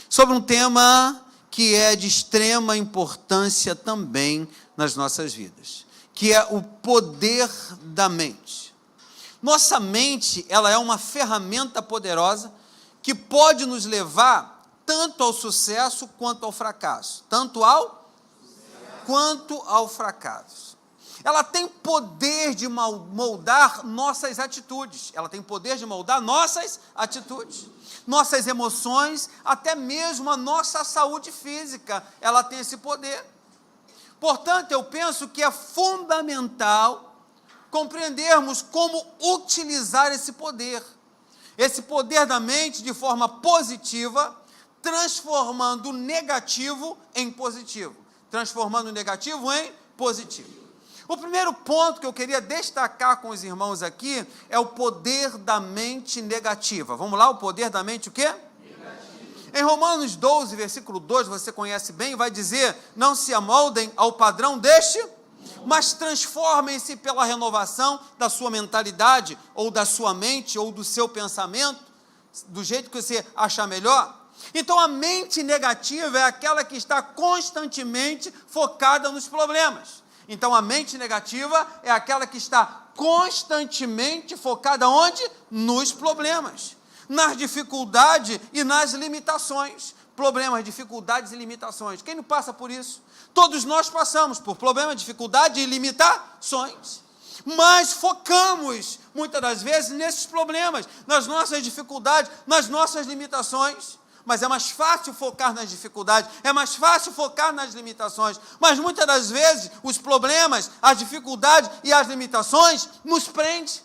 sobre um tema que é de extrema importância também nas nossas vidas, que é o poder da mente. Nossa mente, ela é uma ferramenta poderosa que pode nos levar tanto ao sucesso quanto ao fracasso, quanto ao fracasso. Ela tem poder de moldar nossas atitudes, nossas emoções, até mesmo a nossa saúde física, ela tem esse poder. Portanto, eu penso que é fundamental compreendermos como utilizar esse poder da mente de forma positiva, transformando o negativo em positivo. O primeiro ponto que eu queria destacar com os irmãos aqui é o poder da mente negativa. Vamos lá, o poder da mente o quê? Negativa. Em Romanos 12, versículo 2, você conhece bem, vai dizer: não se amoldem ao padrão deste, mas transformem-se pela renovação da sua mentalidade, ou da sua mente, ou do seu pensamento, do jeito que você achar melhor. Então, a mente negativa é aquela que está constantemente focada nos problemas. Então, a mente negativa é aquela que está constantemente focada onde? Nos problemas, nas dificuldades e nas limitações. Problemas, dificuldades e limitações. Quem não passa por isso? Todos nós passamos por problemas, dificuldades e limitações. mas focamos, muitas das vezes, nesses problemas, nas nossas dificuldades, nas nossas limitações. Mas é mais fácil focar nas dificuldades, é mais fácil focar nas limitações. Mas muitas das vezes, os problemas, as dificuldades e as limitações nos prendem,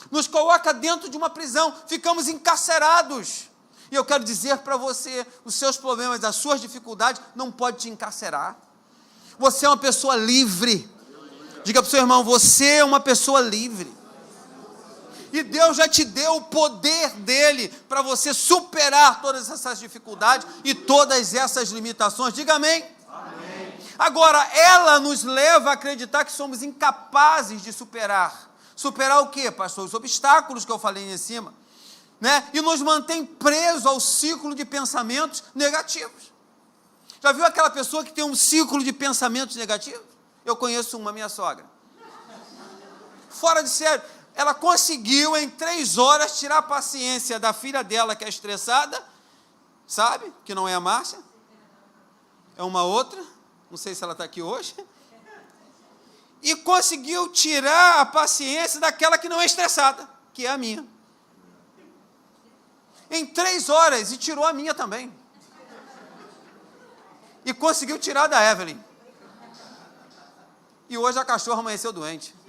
nos coloca dentro de uma prisão, ficamos encarcerados. E eu quero dizer para você, os seus problemas, as suas dificuldades, não podem te encarcerar. Você é uma pessoa livre. Diga para o seu irmão, você é uma pessoa livre. E Deus já te deu o poder dele para você superar todas essas dificuldades e todas essas limitações. Diga amém. Amém. Agora, ela nos leva a acreditar que somos incapazes de superar. Superar o quê, pastor? Os obstáculos que eu falei em cima. Né? E nos mantém presos ao ciclo de pensamentos negativos. Já viu aquela pessoa que tem um ciclo de pensamentos negativos? Eu conheço uma, minha sogra. Fora de sério. Ela conseguiu, em 3 horas, tirar a paciência da filha dela, que é estressada, sabe? Que não é a Márcia. É uma outra. Não sei se ela está aqui hoje. E conseguiu tirar a paciência daquela que não é estressada, que é a minha. Em 3 horas, e tirou a minha também. E conseguiu tirar da Evelyn. E hoje a cachorra amanheceu doente.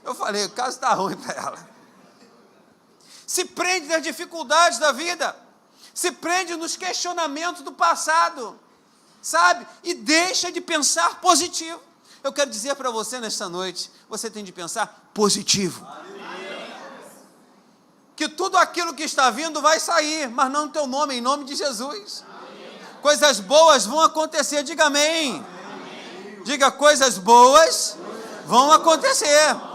Eu falei, o caso está ruim para ela. Se prende nas dificuldades da vida. Se prende nos questionamentos do passado. Sabe? E deixa de pensar positivo. Eu quero dizer para você nesta noite, você tem de pensar positivo. Que tudo aquilo que está vindo vai sair, mas não no teu nome, em nome de Jesus. Coisas boas vão acontecer, diga amém. Diga, coisas boas vão acontecer.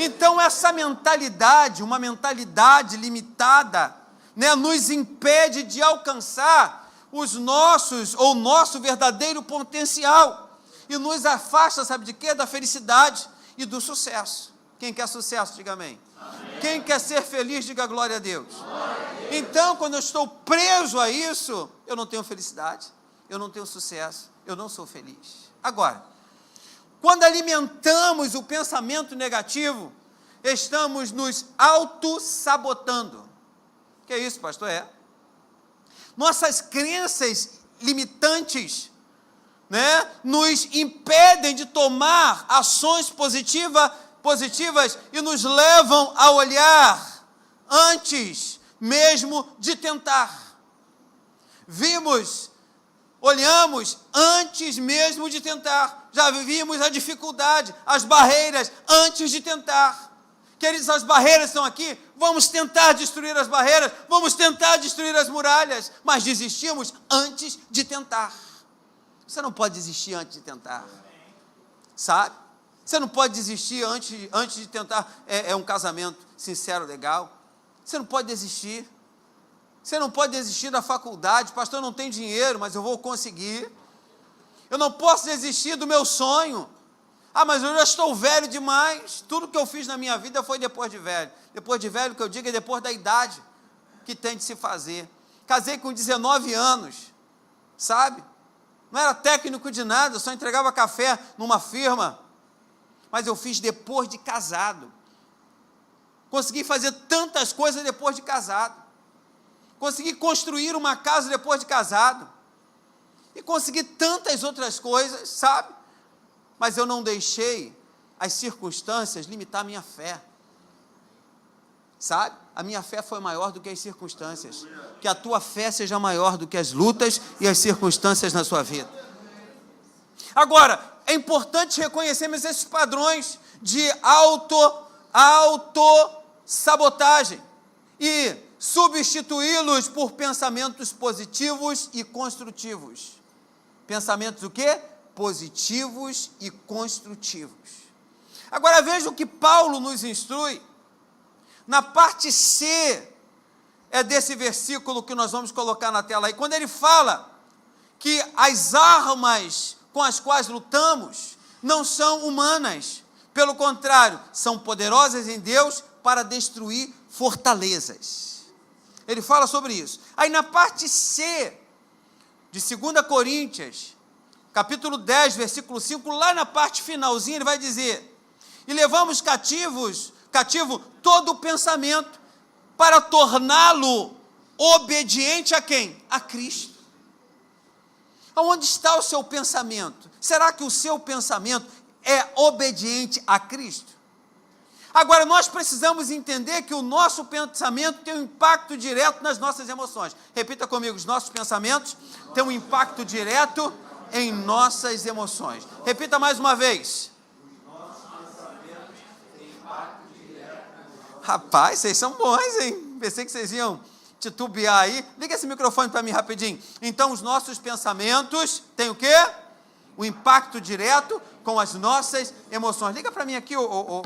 Então, essa mentalidade, uma mentalidade limitada, né, nos impede de alcançar os nossos, ou nosso verdadeiro potencial, e nos afasta, sabe de quê? Da felicidade e do sucesso. Quem quer sucesso, diga amém. Amém. Quem quer ser feliz, diga glória a Deus. Glória a Deus. Então, quando eu estou preso a isso, eu não tenho felicidade, eu não tenho sucesso, eu não sou feliz. Agora, quando alimentamos o pensamento negativo, estamos nos auto-sabotando. O que é isso, pastor? É. Nossas crenças limitantes, né, nos impedem de tomar ações positivas e nos levam a olhar antes mesmo de tentar. Olhamos antes mesmo de tentar. Já vimos a dificuldade, as barreiras antes de tentar. Queridos, as barreiras estão aqui, vamos tentar destruir as barreiras, vamos tentar destruir as muralhas, mas desistimos antes de tentar. Você não pode desistir antes de tentar, sabe? Você não pode desistir antes de tentar um casamento sincero, legal. Você não pode desistir. Você não pode desistir da faculdade. Pastor, eu não tenho dinheiro, mas eu vou conseguir. Eu não posso desistir do meu sonho. Ah, mas eu já estou velho demais. Tudo que eu fiz na minha vida foi depois de velho. Depois de velho, o que eu digo é depois da idade que tem de se fazer. Casei com 19 anos, sabe? Não era técnico de nada, só entregava café numa firma. Mas eu fiz depois de casado. Consegui fazer tantas coisas depois de casado. Consegui construir uma casa depois de casado. E consegui tantas outras coisas, sabe? Mas eu não deixei as circunstâncias limitar a minha fé. Sabe? A minha fé foi maior do que as circunstâncias. Que a tua fé seja maior do que as lutas e as circunstâncias na sua vida. Agora, é importante reconhecermos esses padrões de autossabotagem e substituí-los por pensamentos positivos e construtivos. Pensamentos o quê? Positivos e construtivos. Agora veja o que Paulo nos instrui na parte C desse versículo que nós vamos colocar na tela aí, quando ele fala que as armas com as quais lutamos não são humanas, pelo contrário, são poderosas em Deus para destruir fortalezas. Ele fala sobre isso. Aí na parte C de 2 Coríntios, capítulo 10, versículo 5, lá na parte finalzinha, ele vai dizer e levamos cativo todo o pensamento para torná-lo obediente a quem? A Cristo. Aonde está o seu pensamento? Será que o seu pensamento é obediente a Cristo? Agora, nós precisamos entender que o nosso pensamento tem um impacto direto nas nossas emoções. Repita comigo, os nossos pensamentos têm um impacto direto em nossas emoções. Repita mais uma vez. Rapaz, vocês são bons, hein? Pensei que vocês iam titubear aí. Liga esse microfone para mim rapidinho. Então, os nossos pensamentos têm o quê? O impacto direto com as nossas emoções. Liga para mim aqui,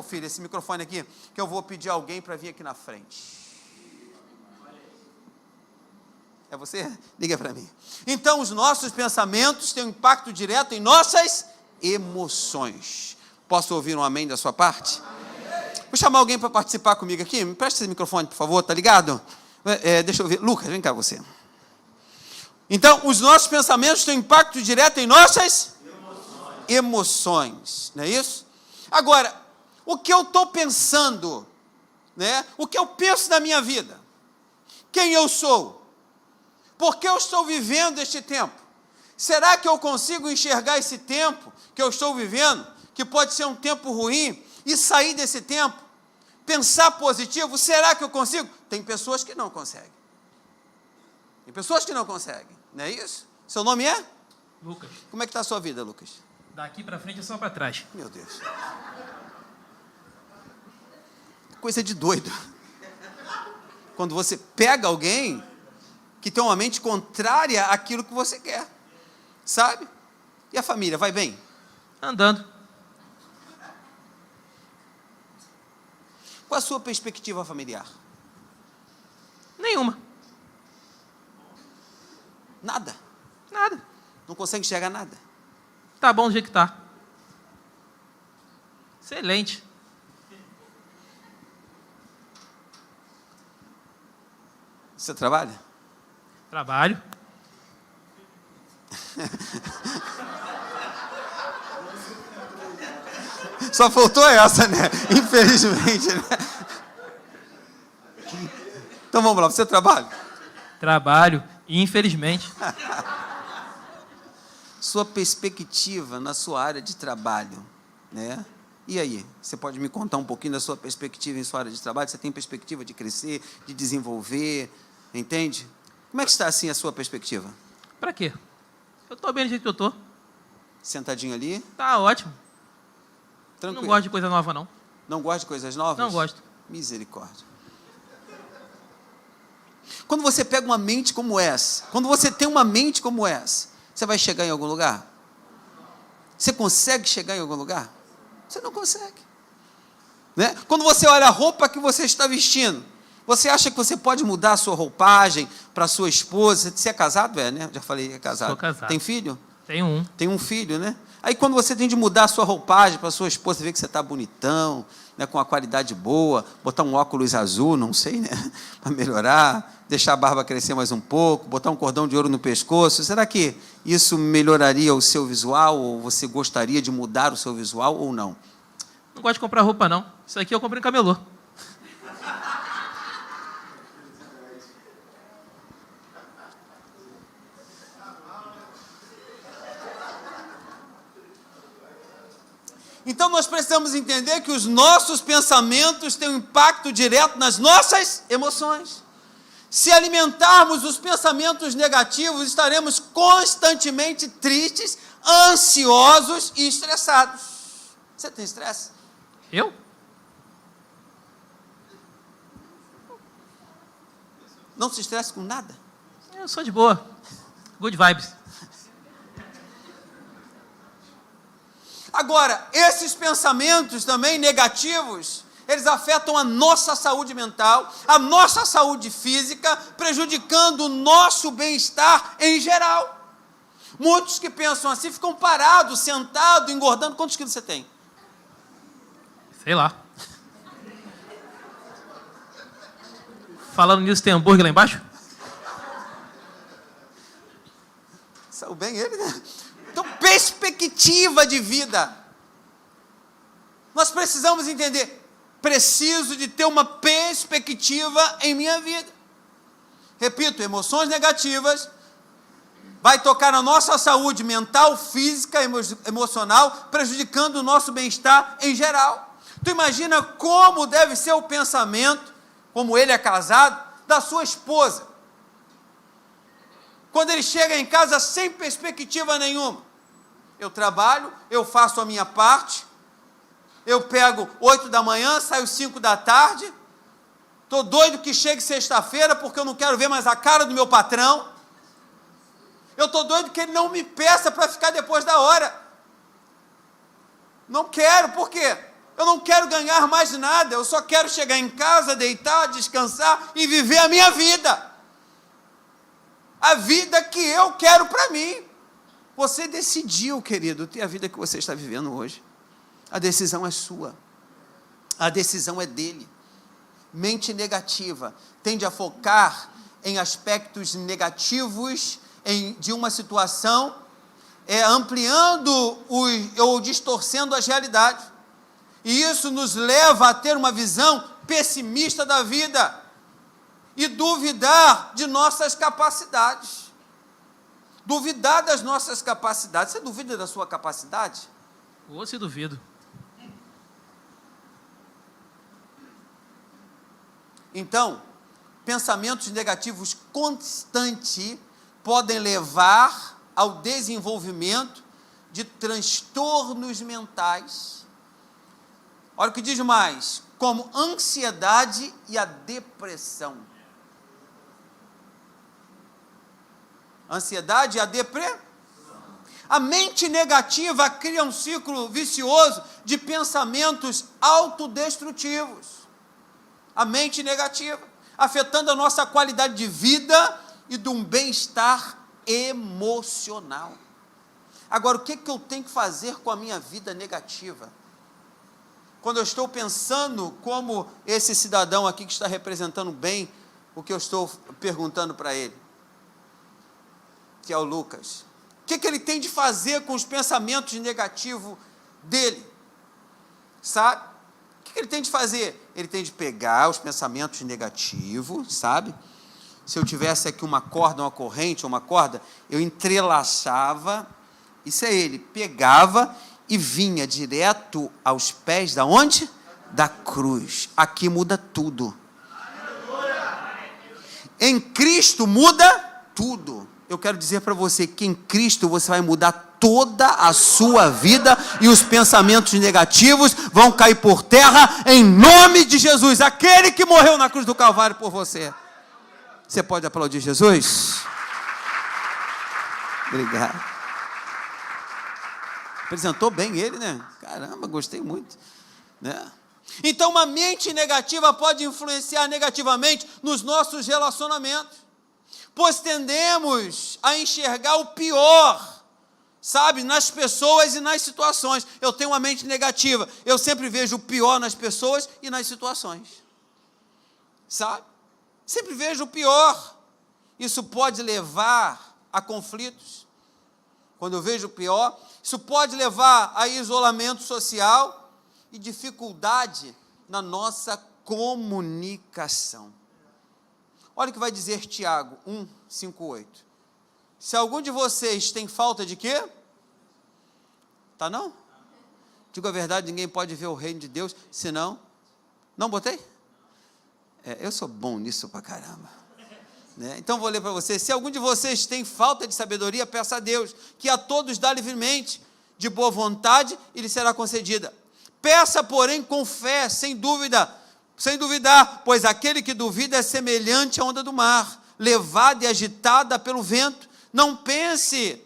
filho, esse microfone aqui, que eu vou pedir alguém para vir aqui na frente. É você? Liga para mim. Então, os nossos pensamentos têm um impacto direto em nossas emoções. Posso ouvir um amém da sua parte? Vou chamar alguém para participar comigo aqui. Me presta esse microfone, por favor, tá ligado? Deixa eu ver. Lucas, vem cá você. Então, os nossos pensamentos têm um impacto direto em nossas emoções. Não é isso? Agora, o que eu estou pensando, né? O que eu penso da minha vida? Quem eu sou? Por que eu estou vivendo este tempo? Será que eu consigo enxergar esse tempo que eu estou vivendo, que pode ser um tempo ruim, e sair desse tempo, pensar positivo? Será que eu consigo? Tem pessoas que não conseguem. Tem pessoas que não conseguem, não é isso? Seu nome é? Lucas. Como é que está a sua vida, Lucas? Daqui para frente é só para trás. Meu Deus. Coisa de doido. Quando você pega alguém que tem uma mente contrária àquilo que você quer, sabe? E a família, vai bem? Andando. Qual a sua perspectiva familiar? Nenhuma. Nada. Nada. Não consegue enxergar nada. Tá bom do jeito que tá. Excelente. Você trabalha? Trabalho. Só faltou essa, né? Infelizmente, né? Então vamos lá, você trabalha? Trabalho, infelizmente. Sua perspectiva na sua área de trabalho, né? E aí, você pode me contar um pouquinho da sua perspectiva em sua área de trabalho? Você tem perspectiva de crescer, de desenvolver, entende? Como é que está assim a sua perspectiva? Pra quê? Eu tô bem do jeito que eu tô. Sentadinho ali? Tá ótimo. Tranquilo. Não gosto de coisa nova, não. Não gosta de coisas novas? Não gosto. Misericórdia. Quando você pega uma mente como essa, quando você tem uma mente como essa, você vai chegar em algum lugar? Você consegue chegar em algum lugar? Você não consegue. Né? Quando você olha a roupa que você está vestindo, você acha que você pode mudar a sua roupagem para a sua esposa? Você é casado? Né? Já falei, é casado. Sou casado. Tem filho? Tenho um. Tem um filho, né? Aí quando você tem de mudar a sua roupagem para a sua esposa, você vê que você está bonitão, né, com uma qualidade boa, botar um óculos azul, não sei, né? Para melhorar, deixar a barba crescer mais um pouco, botar um cordão de ouro no pescoço. Será que isso melhoraria o seu visual? Ou você gostaria de mudar o seu visual ou não? Não gosto de comprar roupa, não. Isso aqui eu comprei no camelô. Então nós precisamos entender que os nossos pensamentos têm um impacto direto nas nossas emoções. Se alimentarmos os pensamentos negativos, estaremos constantemente tristes, ansiosos e estressados. Você tem estresse? Eu? Não se estressa com nada? Eu sou de boa. Good vibes. Agora, esses pensamentos também negativos, eles afetam a nossa saúde mental, a nossa saúde física, prejudicando o nosso bem-estar em geral. Muitos que pensam assim ficam parados, sentados, engordando. Quantos quilos você tem? Sei lá. Falando nisso, tem hambúrguer lá embaixo? Saiu bem ele, né? Então, perspectiva de vida. Nós precisamos entender, preciso de ter uma perspectiva em minha vida. Repito, emoções negativas vai tocar na nossa saúde mental, física, emocional, prejudicando o nosso bem-estar em geral. Tu imagina como deve ser o pensamento, como ele é casado, da sua esposa. Quando ele chega em casa sem perspectiva nenhuma. Eu trabalho, eu faço a minha parte, eu pego 8 da manhã, saio 5 da tarde, estou doido que chegue sexta-feira porque eu não quero ver mais a cara do meu patrão. Eu estou doido que ele não me peça para ficar depois da hora. Não quero, por quê? Eu não quero ganhar mais nada, eu só quero chegar em casa, deitar, descansar e viver a minha vida. A vida que eu quero para mim. Você decidiu, querido, ter a vida que você está vivendo hoje. A decisão é sua. A decisão é dele. Mente negativa tende a focar em aspectos negativos de uma situação, ampliando ou distorcendo as realidades. E isso nos leva a ter uma visão pessimista da vida e duvidar de nossas capacidades. Duvidar das nossas capacidades. Você duvida da sua capacidade? Ou se duvido. Então, pensamentos negativos constantes podem levar ao desenvolvimento de transtornos mentais. Olha o que diz mais, como ansiedade e a depressão. Ansiedade e a depressão. A mente negativa cria um ciclo vicioso de pensamentos autodestrutivos. A mente negativa, afetando a nossa qualidade de vida e de um bem-estar emocional. Agora, o que eu tenho que fazer com a minha vida negativa? Quando eu estou pensando como esse cidadão aqui que está representando bem o que eu estou perguntando para ele, que é o Lucas, o que ele tem de fazer com os pensamentos negativos dele? Sabe? O que ele tem de fazer? Ele tem de pegar os pensamentos negativos, sabe? Se eu tivesse aqui uma corda, uma corrente, uma corda, eu entrelaçava, isso é ele, pegava e vinha direto aos pés da onde? Da cruz. Aqui muda tudo. Em Cristo muda tudo. Eu quero dizer para você que em Cristo você vai mudar toda a sua vida e os pensamentos negativos vão cair por terra em nome de Jesus, aquele que morreu na cruz do Calvário por você. Você pode aplaudir Jesus? Obrigado. Apresentou bem ele, né? Caramba, gostei muito, né? Então, uma mente negativa pode influenciar negativamente nos nossos relacionamentos, pois tendemos a enxergar o pior, sabe, nas pessoas e nas situações. Eu tenho uma mente negativa, eu sempre vejo o pior nas pessoas e nas situações, sabe? Sempre vejo o pior. Isso pode levar a conflitos. Quando eu vejo o pior, isso pode levar a isolamento social e dificuldade na nossa comunicação. Olha o que vai dizer Tiago 1, 5, 8. Se algum de vocês tem falta de quê? Tá não? Digo a verdade, ninguém pode ver o reino de Deus, senão... Não botei? Eu sou bom nisso pra caramba. Né? Então vou ler para vocês. Se algum de vocês tem falta de sabedoria, peça a Deus, que a todos dá livremente, de boa vontade, e lhe será concedida. Peça, porém, com fé, sem dúvida, sem duvidar, pois aquele que duvida é semelhante à onda do mar, levada e agitada pelo vento. Não pense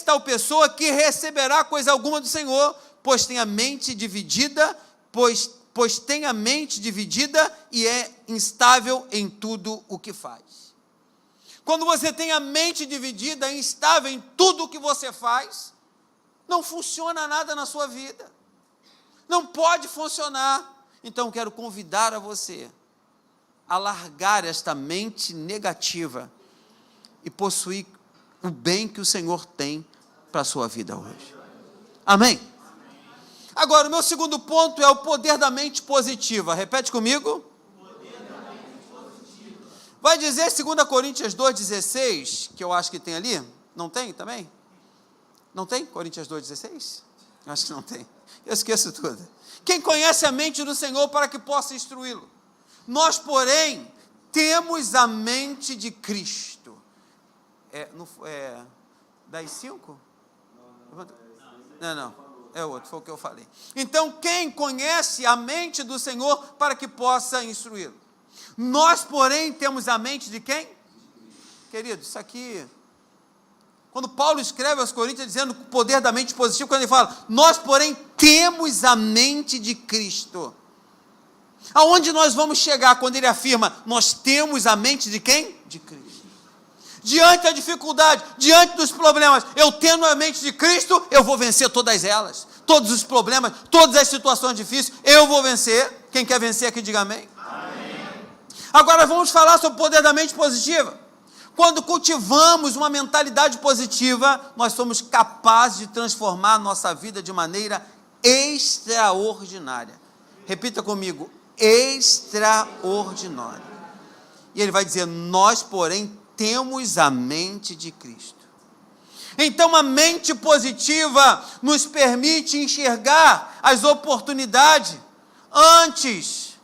tal pessoa que receberá coisa alguma do Senhor, pois tem a mente dividida, pois tem a mente dividida e é instável em tudo o que faz. Quando você tem a mente dividida, instável em tudo o que você faz, não funciona nada na sua vida. Não pode funcionar. Então, quero convidar a você a largar esta mente negativa e possuir o bem que o Senhor tem para a sua vida hoje. Amém? Agora, o meu segundo ponto é o poder da mente positiva. Repete comigo. Vai dizer 2 Coríntios 2,16, que eu acho que tem ali. Não tem também? Não tem? Coríntios 2,16? Eu acho que não tem. Eu esqueço tudo. Quem conhece a mente do Senhor para que possa instruí-lo? Nós, porém, temos a mente de Cristo. 10:5? Não. É outro, foi o que eu falei. Então, quem conhece a mente do Senhor para que possa instruí-lo? Nós, porém, temos a mente de quem? Querido, isso aqui... Quando Paulo escreve aos Coríntios, dizendo o poder da mente positiva, quando ele fala, nós, porém, temos a mente de Cristo. Aonde nós vamos chegar quando ele afirma, nós temos a mente de quem? De Cristo. Diante da dificuldade, diante dos problemas, eu tendo a mente de Cristo, eu vou vencer todas elas. Todos os problemas, todas as situações difíceis, eu vou vencer. Quem quer vencer aqui, diga amém. Amém. Agora vamos falar sobre o poder da mente positiva. Quando cultivamos uma mentalidade positiva, nós somos capazes de transformar a nossa vida de maneira extraordinária. Repita comigo, extraordinária. E ele vai dizer, nós, porém, temos a mente de Cristo. Então, a mente positiva nos permite enxergar as oportunidades. Antes,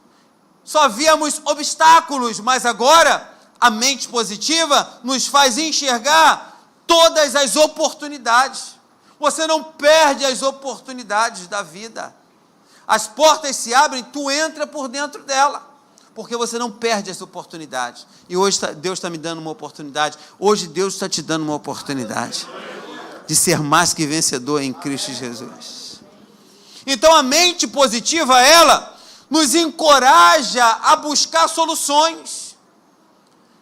só víamos obstáculos, mas agora, a mente positiva nos faz enxergar todas as oportunidades. Você não perde as oportunidades da vida. As portas se abrem, tu entra por dentro dela, porque você não perde as oportunidades. E hoje Deus está me dando uma oportunidade. Hoje Deus está te dando uma oportunidade de ser mais que vencedor em Cristo Jesus. Então a mente positiva, ela nos encoraja a buscar soluções,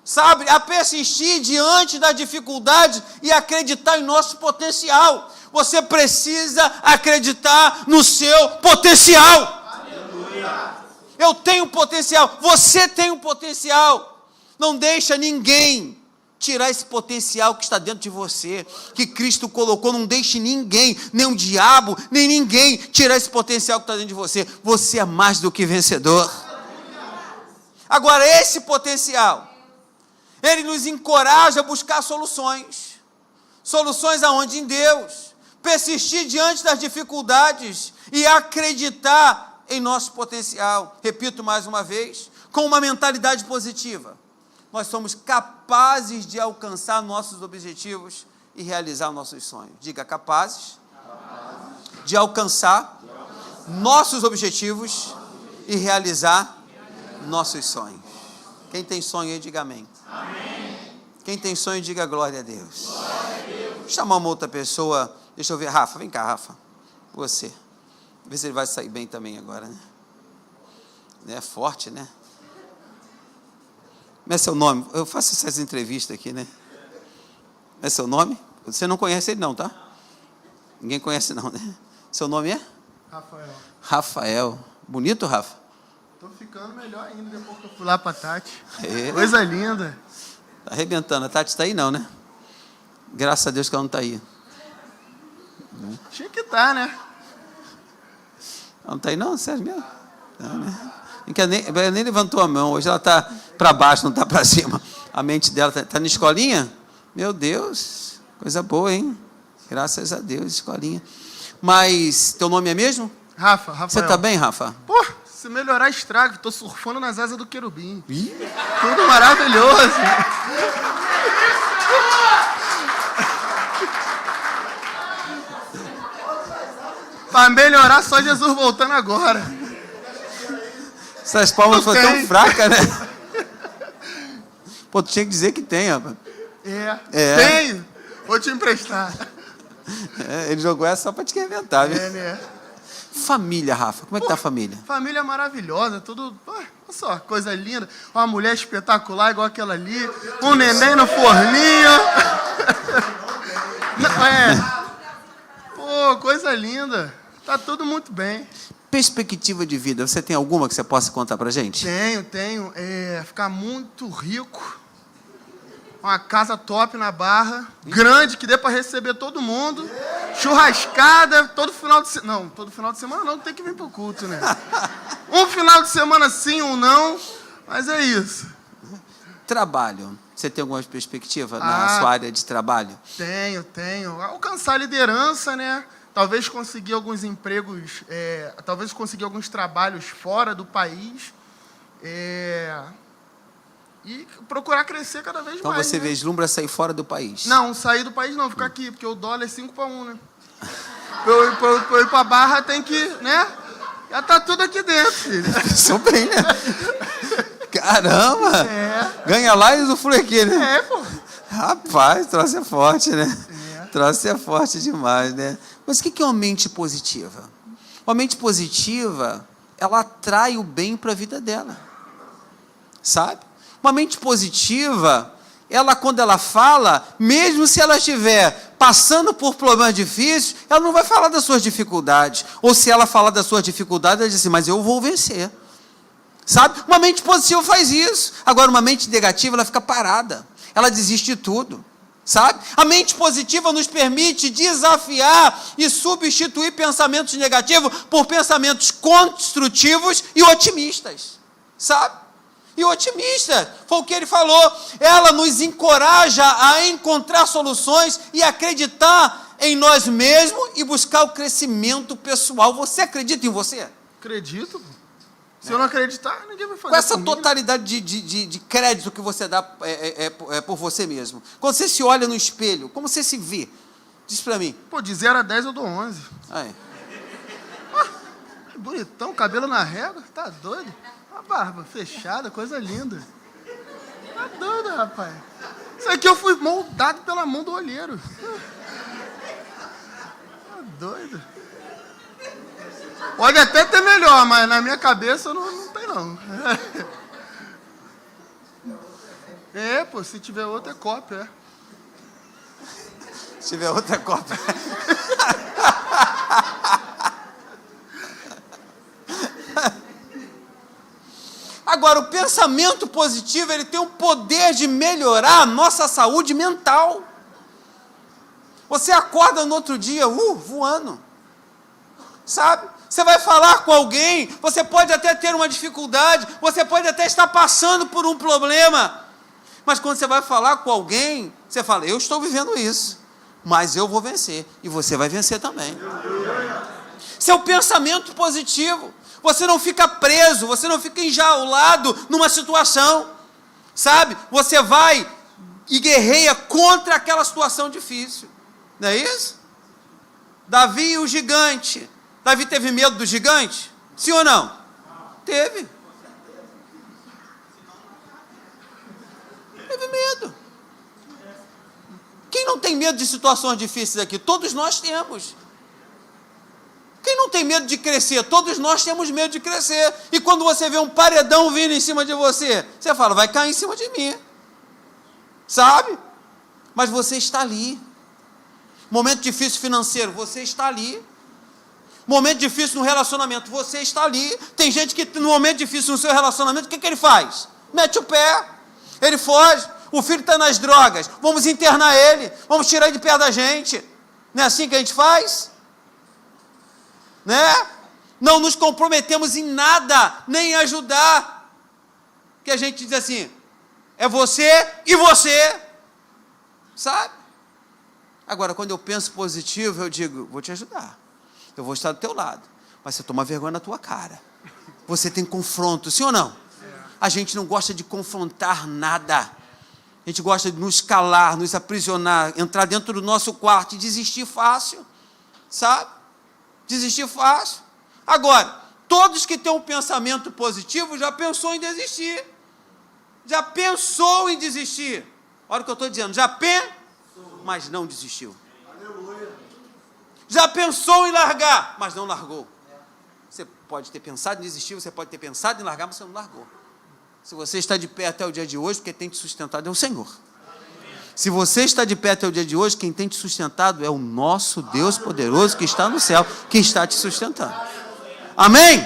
sabe, a persistir diante da dificuldade e acreditar em nosso potencial. Você precisa acreditar no seu potencial. Aleluia. Eu tenho potencial, você tem um potencial. Não deixa ninguém tirar esse potencial que está dentro de você, que Cristo colocou. Não deixe ninguém, nem o diabo, nem ninguém tirar esse potencial que está dentro de você. Você é mais do que vencedor. Agora, esse potencial, ele nos encoraja a buscar soluções. Soluções aonde? Em Deus. Persistir diante das dificuldades e acreditar em nosso potencial. Repito mais uma vez, com uma mentalidade positiva, nós somos capazes de alcançar nossos objetivos e realizar nossos sonhos. Diga, capazes de alcançar nossos objetivos e realizar nossos sonhos. Quem tem sonho aí, diga amém. Quem tem sonho, diga glória a Deus. Vou chamar uma outra pessoa. Deixa eu ver, Rafa, vem cá, Rafa. Você. Vê se ele vai sair bem também agora, né? É forte, né? Como é seu nome? Eu faço essas entrevistas aqui, né? É seu nome? Você não conhece ele não, tá? Ninguém conhece não, né? Seu nome é? Rafael. Rafael. Bonito, Rafa? Tô ficando melhor ainda depois que eu fui lá pra Tati. É. Coisa linda. Tá arrebentando. A Tati está aí não, né? Graças a Deus que ela não está aí. Tinha que estar, né? Ela não está aí não? Sério mesmo? Não, né? Ela nem levantou a mão. Hoje ela está para baixo, não está para cima. A mente dela está na escolinha? Meu Deus, coisa boa, hein? Graças a Deus, escolinha. Mas, teu nome é mesmo? Rafael. Você está bem, Rafa? Pô, se melhorar estrago, tô surfando nas asas do querubim. Tudo maravilhoso. Para melhorar, só Jesus voltando agora. Essas palmas foram tão tem. fracas, né? Pô, tu tinha que dizer que tem, rapaz. Tenho. Vou te emprestar. Ele jogou essa só para te inventar, viu? Né? Família, Rafa, como é que tá a família? Família maravilhosa, tudo... Olha só, coisa linda. Uma mulher espetacular igual aquela ali. Um neném no forninho. Pô, coisa linda. Tá tudo muito bem. Perspectiva de vida, você tem alguma que você possa contar pra gente? Tenho. Ficar muito rico. Uma casa top na Barra. Grande, que dê para receber todo mundo. churrascada, todo final de semana. Não, todo final de semana não, tem que vir pro culto, né? Um final de semana sim, um não, mas é isso. Trabalho. Você tem alguma perspectiva na sua área de trabalho? Tenho. Alcançar a liderança, né? Talvez conseguir alguns empregos, talvez conseguir alguns trabalhos fora do país. E procurar crescer cada vez Então mais. você né? vislumbra sair fora do país? Não, sair do país não, ficar aqui, porque o dólar é 5-1, né? Pra eu ir pra Barra tem que, né? Já tá tudo aqui dentro, filho. Pensou bem, né? Caramba! Ganha lá e usufrui aqui, né? Pô. Rapaz, troço é forte, né? Troço é forte demais, né? Mas o que é uma mente positiva? Uma mente positiva, ela atrai o bem para a vida dela. Sabe? Uma mente positiva, ela quando ela fala, mesmo se ela estiver passando por problemas difíceis, ela não vai falar das suas dificuldades. Ou se ela falar das suas dificuldades, ela diz assim, mas eu vou vencer. Sabe? Uma mente positiva faz isso. Agora, uma mente negativa, ela fica parada. Ela desiste de tudo. Sabe? A mente positiva nos permite desafiar e substituir pensamentos negativos por pensamentos construtivos e otimistas. Sabe? E otimista, foi o que ele falou. Ela nos encoraja a encontrar soluções e acreditar em nós mesmos e buscar o crescimento pessoal. Você acredita em você? Acredito, pô. Se eu não acreditar, ninguém vai fazer. Com essa comigo. totalidade de crédito que você dá por você mesmo. Quando você se olha no espelho, como você se vê? Diz pra mim. Pô, de 0 a 10 eu dou 11. Aí. Bonitão, cabelo na régua, tá doido? A barba fechada, coisa linda. Tá doido, rapaz. Isso aqui eu fui moldado pela mão do olheiro. Tá doido. Pode até ter melhor, mas na minha cabeça não tem, não. Pô, se tiver outra é cópia, Se tiver outra cópia. Agora, o pensamento positivo, ele tem o poder de melhorar a nossa saúde mental. Você acorda no outro dia, voando. Sabe? Você vai falar com alguém, você pode até ter uma dificuldade, você pode até estar passando por um problema. Mas quando você vai falar com alguém, você fala, eu estou vivendo isso, mas eu vou vencer. E você vai vencer também. Seu pensamento positivo. Você não fica preso, você não fica enjaulado numa situação, sabe? Você vai e guerreia contra aquela situação difícil, não é isso? Davi e o gigante. Davi teve medo do gigante? Sim ou não? Teve. Teve medo. Quem não tem medo de situações difíceis aqui? Todos nós temos. Quem não tem medo de crescer? Todos nós temos medo de crescer. E quando você vê um paredão vindo em cima de você, você fala, vai cair em cima de mim. Sabe? Mas você está ali. Momento difícil financeiro, você está ali. Momento difícil no relacionamento, você está ali. Tem gente que no momento difícil no seu relacionamento, o que ele faz? Mete o pé, ele foge. O filho está nas drogas, vamos internar ele, vamos tirar ele de perto da gente. Não é assim que a gente faz? Né? Não nos comprometemos em nada, nem em ajudar. Que a gente diz assim, é você e você. Sabe? Agora, quando eu penso positivo, eu digo, vou te ajudar. Eu vou estar do teu lado. Mas você toma vergonha na tua cara. Você tem confronto, sim ou não? A gente não gosta de confrontar nada. A gente gosta de nos calar, nos aprisionar, entrar dentro do nosso quarto e desistir fácil. Sabe? Desistir fácil. Agora, todos que têm um pensamento positivo já pensou em desistir. Já pensou em desistir. Olha o que eu estou dizendo. Já pensou, mas não desistiu. Já pensou em largar, mas não largou. Você pode ter pensado em desistir, você pode ter pensado em largar, mas você não largou. Se você está de pé até o dia de hoje, porque tem te sustentado é o Senhor. Se você está de pé até o dia de hoje, quem tem te sustentado é o nosso Deus poderoso que está no céu, que está te sustentando. Amém?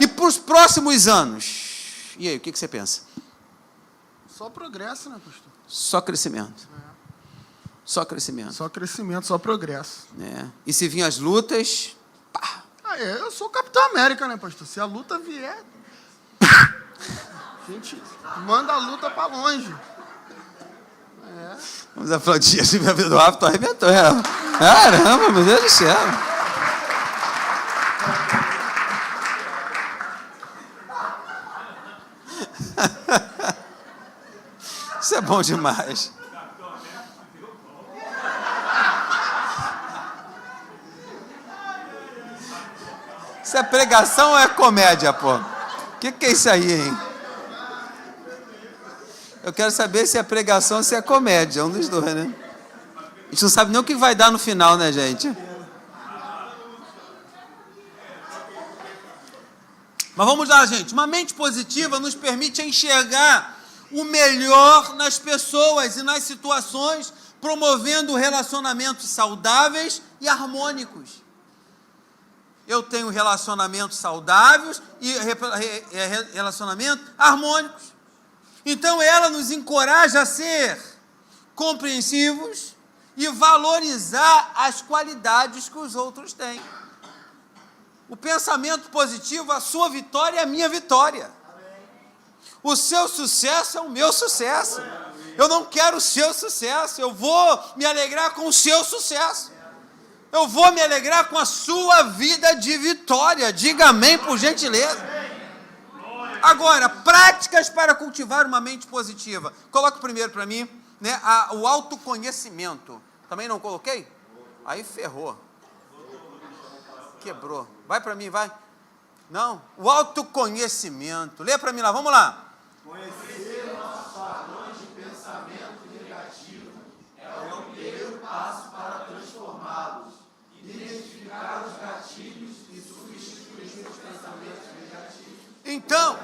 E para os próximos anos? E aí, o que você pensa? Só progresso, né, pastor? Só crescimento. Só crescimento. Só crescimento, só progresso. Né? E se vir as lutas, pá. Eu sou o Capitão América, né, pastor? Se a luta vier, a gente manda a luta pra longe. Vamos aplaudir assim, minha vida do Rafa, tu arrebentou. Caramba, meu Deus do céu. Isso é bom demais. Isso é pregação ou é comédia, pô? O que é isso aí, hein? Eu quero saber se é pregação ou se é comédia. Um dos dois, né? A gente não sabe nem o que vai dar no final, né, gente? Mas vamos lá, gente. Uma mente positiva nos permite enxergar o melhor nas pessoas e nas situações, promovendo relacionamentos saudáveis e harmônicos. Eu tenho relacionamentos saudáveis e relacionamentos harmônicos. Então, ela nos encoraja a ser compreensivos e valorizar as qualidades que os outros têm. O pensamento positivo, a sua vitória é a minha vitória. O seu sucesso é o meu sucesso. Eu não quero o seu sucesso, eu vou me alegrar com o seu sucesso. Eu vou me alegrar com a sua vida de vitória. Diga amém, por gentileza. Agora, práticas para cultivar uma mente positiva. Coloca primeiro para mim, né, o autoconhecimento. Também não coloquei? Aí ferrou. Quebrou. Vai para mim, vai. Não, o autoconhecimento. Lê para mim lá, vamos lá. Conhecer nossos padrões de pensamento negativo é o primeiro passo para transformá-los. Identificar os gatilhos e substituir os pensamentos negativos. Então,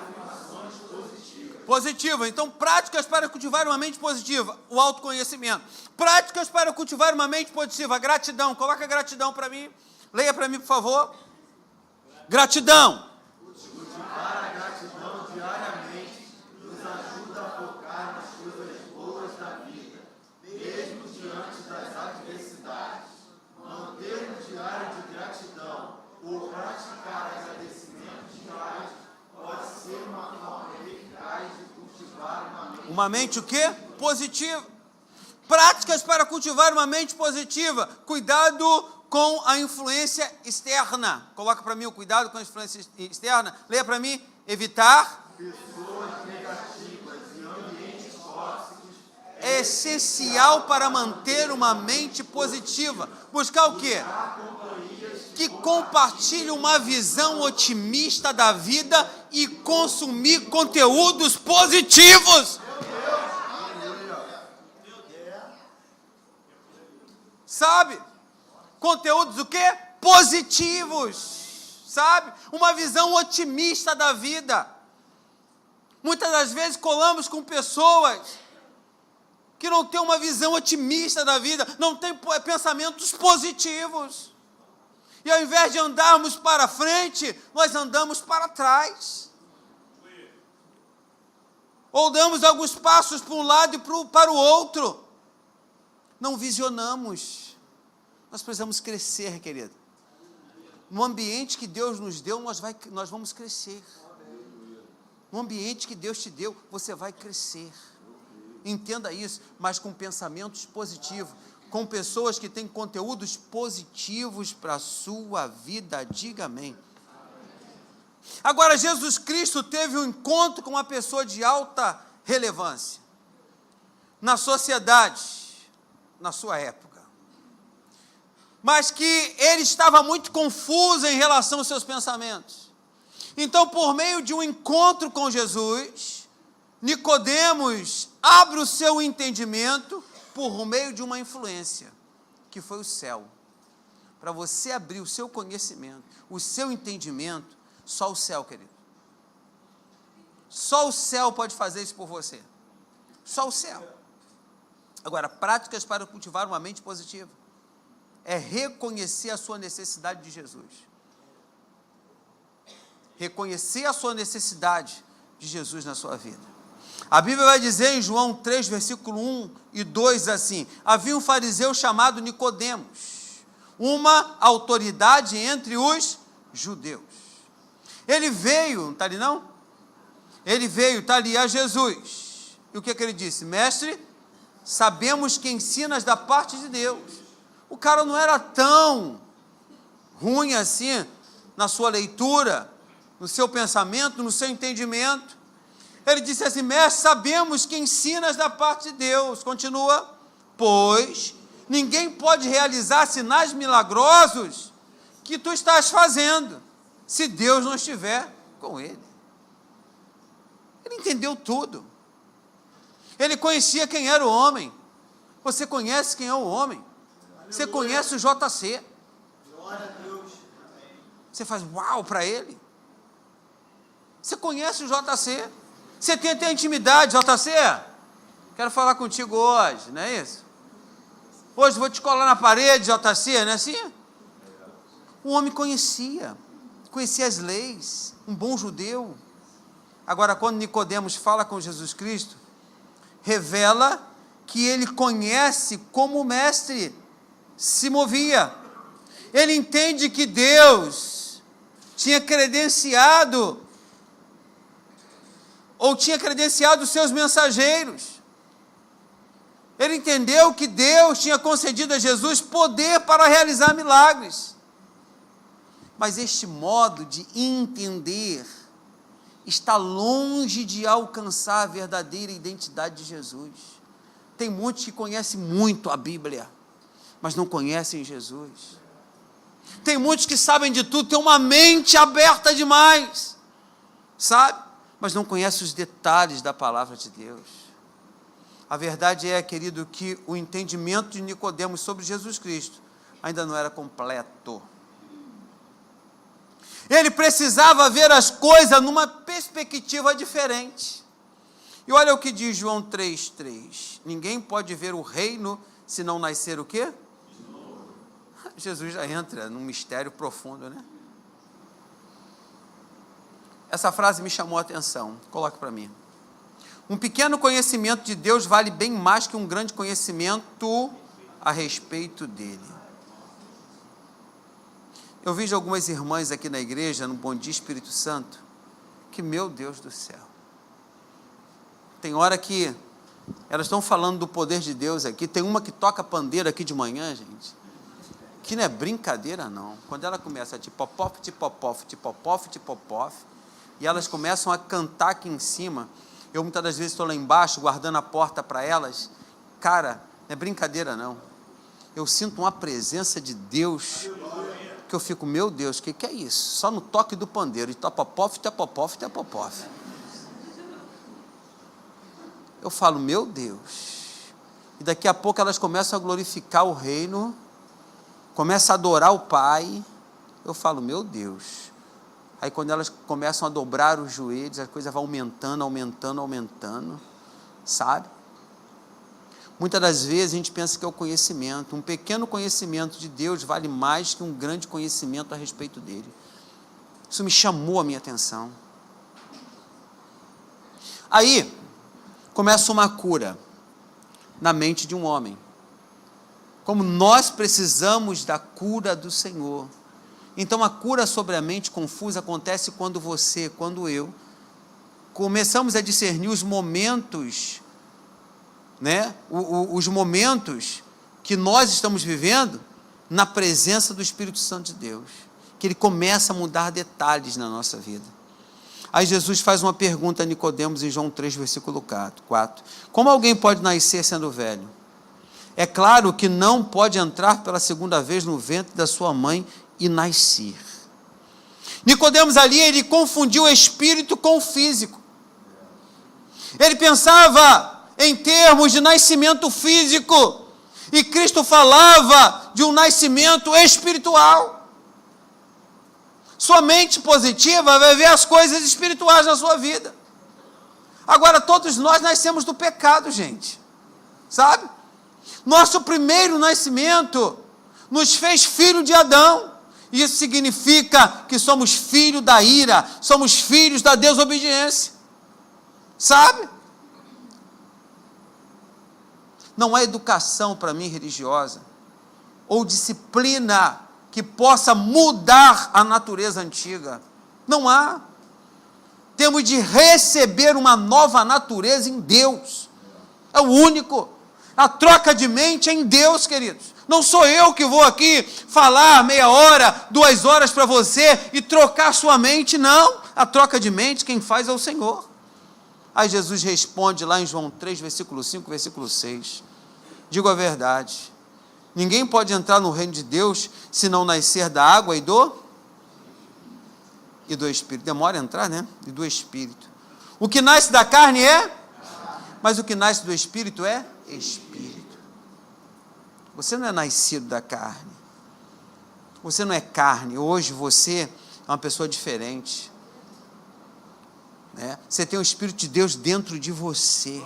positiva. Então, práticas para cultivar uma mente positiva. O autoconhecimento. Práticas para cultivar uma mente positiva. Gratidão. Coloca gratidão para mim. Leia para mim, por favor. Gratidão. Cultivar a gratidão diariamente nos ajuda a focar nas coisas boas da vida, mesmo diante das adversidades. Manter um diário de gratidão ou praticar agradecimentos diários pode ser uma forma eficaz de cultivar uma mente. Uma mente o quê? Positiva. Práticas para cultivar uma mente positiva. Cuidado com a influência externa. Coloca para mim o cuidado com a influência externa. Leia para mim. Evitar pessoas negativas e ambientes tóxicos é essencial para manter uma mente positiva. Buscar o quê? Que compartilhe uma visão otimista da vida e consumir conteúdos positivos. Sabe? Conteúdos o quê? Positivos, sabe? Uma visão otimista da vida. Muitas das vezes colamos com pessoas que não têm uma visão otimista da vida, não têm pensamentos positivos. E ao invés de andarmos para frente, nós andamos para trás. Ou damos alguns passos para um lado e para o outro. Não visionamos. Nós precisamos crescer, querido. No ambiente que Deus nos deu, nós vamos crescer. No ambiente que Deus te deu, você vai crescer. Entenda isso, mas com pensamentos positivos, com pessoas que têm conteúdos positivos para a sua vida. Diga amém. Agora, Jesus Cristo teve um encontro com uma pessoa de alta relevância na sociedade, na sua época. Mas que ele estava muito confuso em relação aos seus pensamentos. Então, por meio de um encontro com Jesus, Nicodemos abre o seu entendimento por meio de uma influência, que foi o céu. Para você abrir o seu conhecimento, o seu entendimento, só o céu, querido. Só o céu pode fazer isso por você. Só o céu. Agora, práticas para cultivar uma mente positiva. É reconhecer a sua necessidade de Jesus. Reconhecer a sua necessidade de Jesus na sua vida. A Bíblia vai dizer em João 3, versículo 1 e 2 assim: havia um fariseu chamado Nicodemos, uma autoridade entre os judeus. Ele veio, não está ali não? Ele veio, está ali, a Jesus. E o que ele disse? Mestre, sabemos que ensinas da parte de Deus. O cara não era tão ruim assim na sua leitura, no seu pensamento, no seu entendimento. Ele disse assim: mestre, sabemos que ensinas da parte de Deus. Continua: pois ninguém pode realizar sinais milagrosos que tu estás fazendo, se Deus não estiver com ele. Ele entendeu tudo. Ele conhecia quem era o homem. Você conhece quem é o homem? Você conhece o JC. Você faz uau para ele. Você conhece o JC. Você tem até intimidade, JC. Quero falar contigo hoje, não é isso? Hoje vou te colar na parede, JC, não é assim? O homem conhecia as leis, um bom judeu. Agora, quando Nicodemos fala com Jesus Cristo, revela que ele conhece como o mestre se movia. Ele entende que Deus tinha credenciado os seus mensageiros. Ele entendeu que Deus tinha concedido a Jesus poder para realizar milagres. Mas este modo de entender está longe de alcançar a verdadeira identidade de Jesus. Tem muitos que conhecem muito a Bíblia, mas não conhecem Jesus. Tem muitos que sabem de tudo, têm uma mente aberta demais, sabe? Mas não conhecem os detalhes da palavra de Deus. A verdade é, querido, que o entendimento de Nicodemos sobre Jesus Cristo ainda não era completo. Ele precisava ver as coisas numa perspectiva diferente. E olha o que diz João 3,3. Ninguém pode ver o reino se não nascer o quê? Jesus já entra num mistério profundo, né? Essa frase me chamou a atenção. Coloque para mim. Um pequeno conhecimento de Deus vale bem mais que um grande conhecimento a respeito dele. Eu vejo algumas irmãs aqui na igreja, no Bom Dia Espírito Santo, que, meu Deus do céu, tem hora que elas estão falando do poder de Deus aqui. Tem uma que toca pandeiro aqui de manhã, gente, que não é brincadeira não. Quando ela começa a tipopof, tipopof, tipopof, tipopof, e elas começam a cantar aqui em cima, eu muitas das vezes estou lá embaixo, guardando a porta para elas. Cara, não é brincadeira não. Eu sinto uma presença de Deus, que eu fico, meu Deus, o que é isso? Só no toque do pandeiro, e topopof, topopof, topopof. Eu falo, meu Deus. E daqui a pouco elas começam a glorificar o reino, começam a adorar o Pai. Eu falo, meu Deus. Aí quando elas começam a dobrar os joelhos, a coisa vai aumentando, aumentando, aumentando, sabe? Muitas das vezes a gente pensa que é o conhecimento. Um pequeno conhecimento de Deus vale mais que um grande conhecimento a respeito dele. Isso me chamou a minha atenção. Aí, começa uma cura na mente de um homem. Como nós precisamos da cura do Senhor. Então, a cura sobre a mente confusa acontece quando você, quando eu, começamos a discernir os momentos, né? Os momentos que nós estamos vivendo na presença do Espírito Santo de Deus, que ele começa a mudar detalhes na nossa vida. Aí Jesus faz uma pergunta a Nicodemos em João 3, versículo 4. Como alguém pode nascer sendo velho? É claro que não pode entrar pela segunda vez no ventre da sua mãe e nascer. Nicodemos ali, ele confundiu o espírito com o físico. Ele pensava em termos de nascimento físico, e Cristo falava de um nascimento espiritual. Sua mente positiva vai ver as coisas espirituais na sua vida. Agora, todos nós nascemos do pecado, gente, sabe? Nosso primeiro nascimento nos fez filho de Adão. Isso significa que somos filhos da ira, somos filhos da desobediência, sabe? Não há educação para mim religiosa ou disciplina que possa mudar a natureza antiga. Não há. Temos de receber uma nova natureza em Deus. É o único. A troca de mente é em Deus, queridos. Não sou eu que vou aqui falar meia hora, 2 horas para você e trocar sua mente, não. A troca de mente quem faz é o Senhor. Aí Jesus responde lá em João 3, versículo 5, versículo 6. Digo a verdade. Ninguém pode entrar no reino de Deus se não nascer da água e do Espírito. Demora a entrar, né? E do Espírito. O que nasce da carne é? Mas o que nasce do Espírito é? Espírito. Você não é nascido da carne. Você não é carne. Hoje você é uma pessoa diferente. Né? Você tem o Espírito de Deus dentro de você.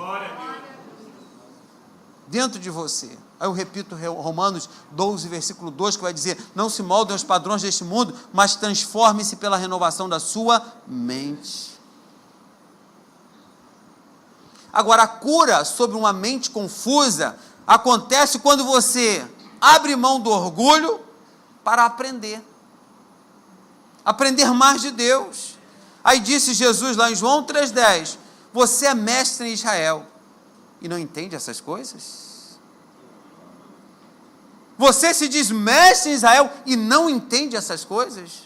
Dentro de você. Aí eu repito Romanos 12, versículo 2, que vai dizer: não se moldem aos padrões deste mundo, mas transforme-se pela renovação da sua mente. Agora, a cura sobre uma mente confusa acontece quando você abre mão do orgulho para aprender. Aprender mais de Deus. Aí disse Jesus lá em João 3,10: você é mestre em Israel e não entende essas coisas? Você se diz mestre em Israel e não entende essas coisas?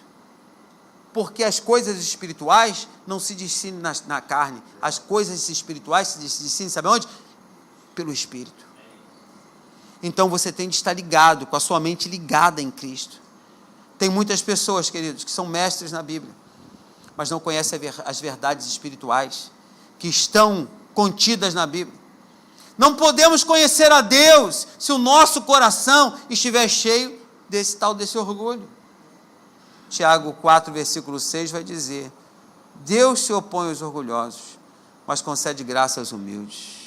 Porque as coisas espirituais não se discernem na carne. As coisas espirituais se discernem, sabe onde? Pelo Espírito. Então você tem de estar ligado, com a sua mente ligada em Cristo. Tem muitas pessoas, queridos, que são mestres na Bíblia, mas não conhecem as verdades espirituais que estão contidas na Bíblia. Não podemos conhecer a Deus se o nosso coração estiver cheio desse orgulho. Tiago 4, versículo 6 vai dizer: Deus se opõe aos orgulhosos, mas concede graça aos humildes.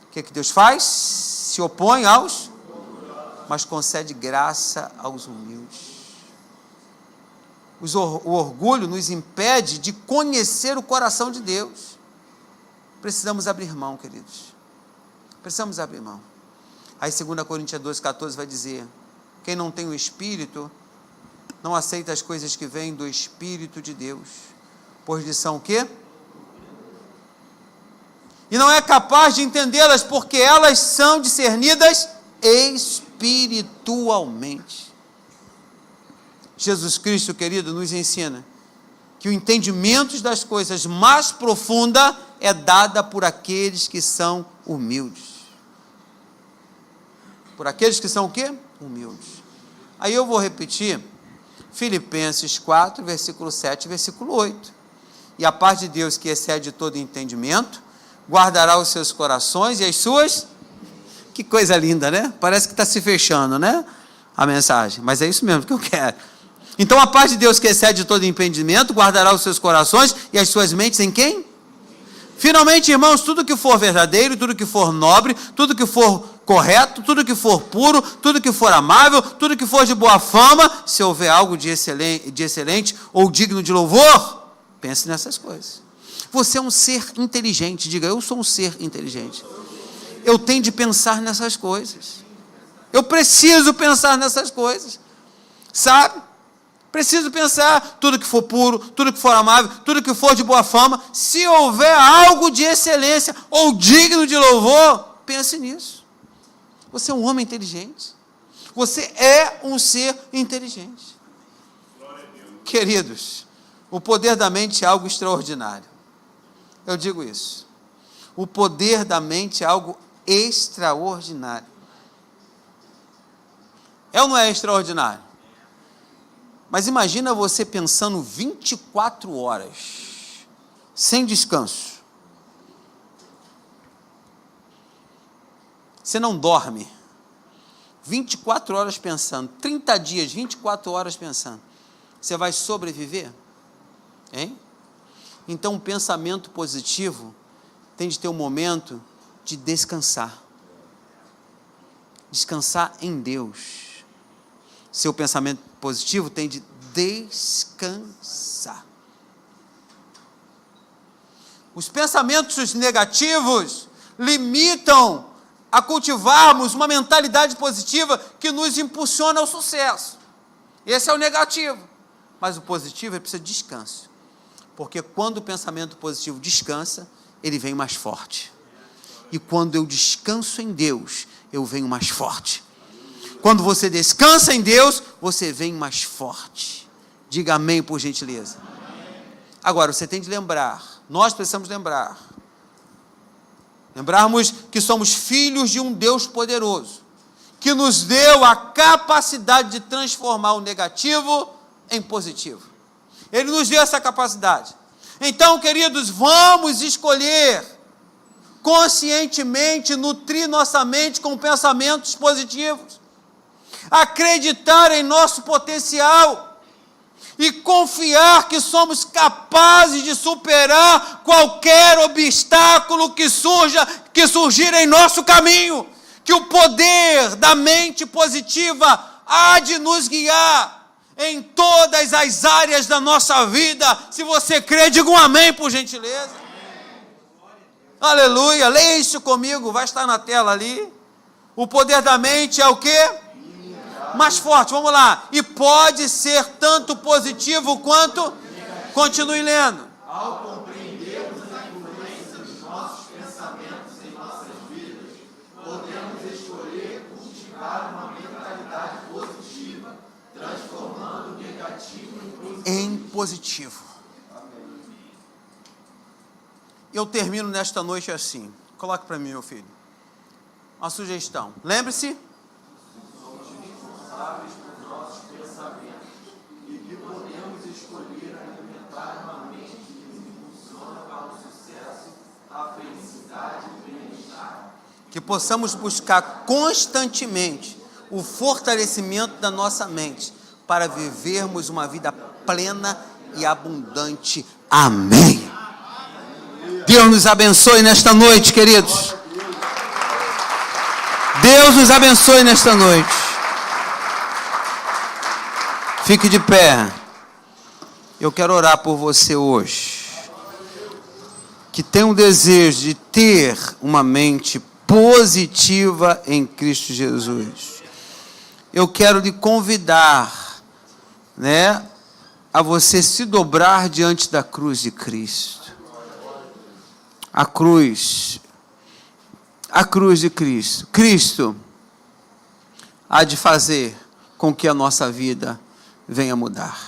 O que Deus faz? Se opõe aos, mas concede graça aos humildes. O orgulho nos impede de conhecer o coração de Deus. Precisamos abrir mão, queridos. Precisamos abrir mão. Aí 2 Coríntios 12,14 vai dizer: quem não tem o Espírito não aceita as coisas que vêm do Espírito de Deus, pois lhes são o quê? E não é capaz de entendê-las, porque elas são discernidas espiritualmente. Jesus Cristo, querido, nos ensina que o entendimento das coisas mais profunda é dada por aqueles que são humildes. Por aqueles que são o quê? Humildes. Aí eu vou repetir Filipenses 4, versículo 7 e versículo 8. E a paz de Deus, que excede todo entendimento, guardará os seus corações e as suas... Que coisa linda, né? Parece que está se fechando, né? A mensagem. Mas é isso mesmo que eu quero. Então a paz de Deus, que excede todo entendimento, guardará os seus corações e as suas mentes em quem? Finalmente, irmãos, tudo que for verdadeiro, tudo que for nobre, tudo que for correto, tudo que for puro, tudo que for amável, tudo que for de boa fama, se houver algo de excelente ou digno de louvor, pense nessas coisas. Você é um ser inteligente, diga: eu sou um ser inteligente. Eu tenho de pensar nessas coisas. Eu preciso pensar nessas coisas. Sabe? Preciso pensar tudo que for puro, tudo que for amável, tudo que for de boa fama. Se houver algo de excelência ou digno de louvor, pense nisso. Você é um homem inteligente. Você é um ser inteligente. Queridos, o poder da mente é algo extraordinário. Eu digo isso. O poder da mente é algo extraordinário. É ou não é extraordinário? Mas imagina você pensando 24 horas, sem descanso. Você não dorme. 24 horas pensando, 30 dias, 24 horas pensando. Você vai sobreviver? Hein? Então, um pensamento positivo tem de ter um momento de descansar. Descansar em Deus. Seu pensamento positivo tem de descansar. Os pensamentos negativos limitam a cultivarmos uma mentalidade positiva que nos impulsiona ao sucesso. Esse é o negativo. Mas o positivo, ele precisa de descanso. Porque quando o pensamento positivo descansa, ele vem mais forte. E quando eu descanso em Deus, eu venho mais forte. Quando você descansa em Deus, você vem mais forte. Diga amém, por gentileza. Agora, você tem de lembrar, nós precisamos lembrarmos que somos filhos de um Deus poderoso, que nos deu a capacidade de transformar o negativo em positivo. Ele nos deu essa capacidade. Então, queridos, vamos escolher conscientemente nutrir nossa mente com pensamentos positivos, acreditar em nosso potencial e confiar que somos capazes de superar qualquer obstáculo que surgir em nosso caminho, que o poder da mente positiva há de nos guiar em todas as áreas da nossa vida. Se você crê, diga um amém, por gentileza. Aleluia, leia isso comigo, vai estar na tela ali. O poder da mente é o quê? Mais forte, vamos lá. E pode ser tanto positivo quanto... Continue lendo. Ao compreendermos a influência dos nossos pensamentos em nossas vidas, podemos escolher cultivar uma mentalidade positiva, transformando o negativo em positivo. Eu termino nesta noite assim. Coloque para mim, meu filho. Uma sugestão. Lembre-se. Somos responsáveis por nossos pensamentos e que podemos escolher alimentar uma mente que nos impulsiona para o sucesso, a felicidade e o bem-estar. Que possamos buscar constantemente o fortalecimento da nossa mente para vivermos uma vida plena e abundante. Amém. Deus nos abençoe nesta noite, queridos. Deus nos abençoe nesta noite. Fique de pé. Eu quero orar por você hoje, que tem um desejo de ter uma mente positiva em Cristo Jesus. Eu quero lhe convidar, a você se dobrar diante da cruz de Cristo. A cruz de Cristo. Cristo há de fazer com que a nossa vida venha mudar.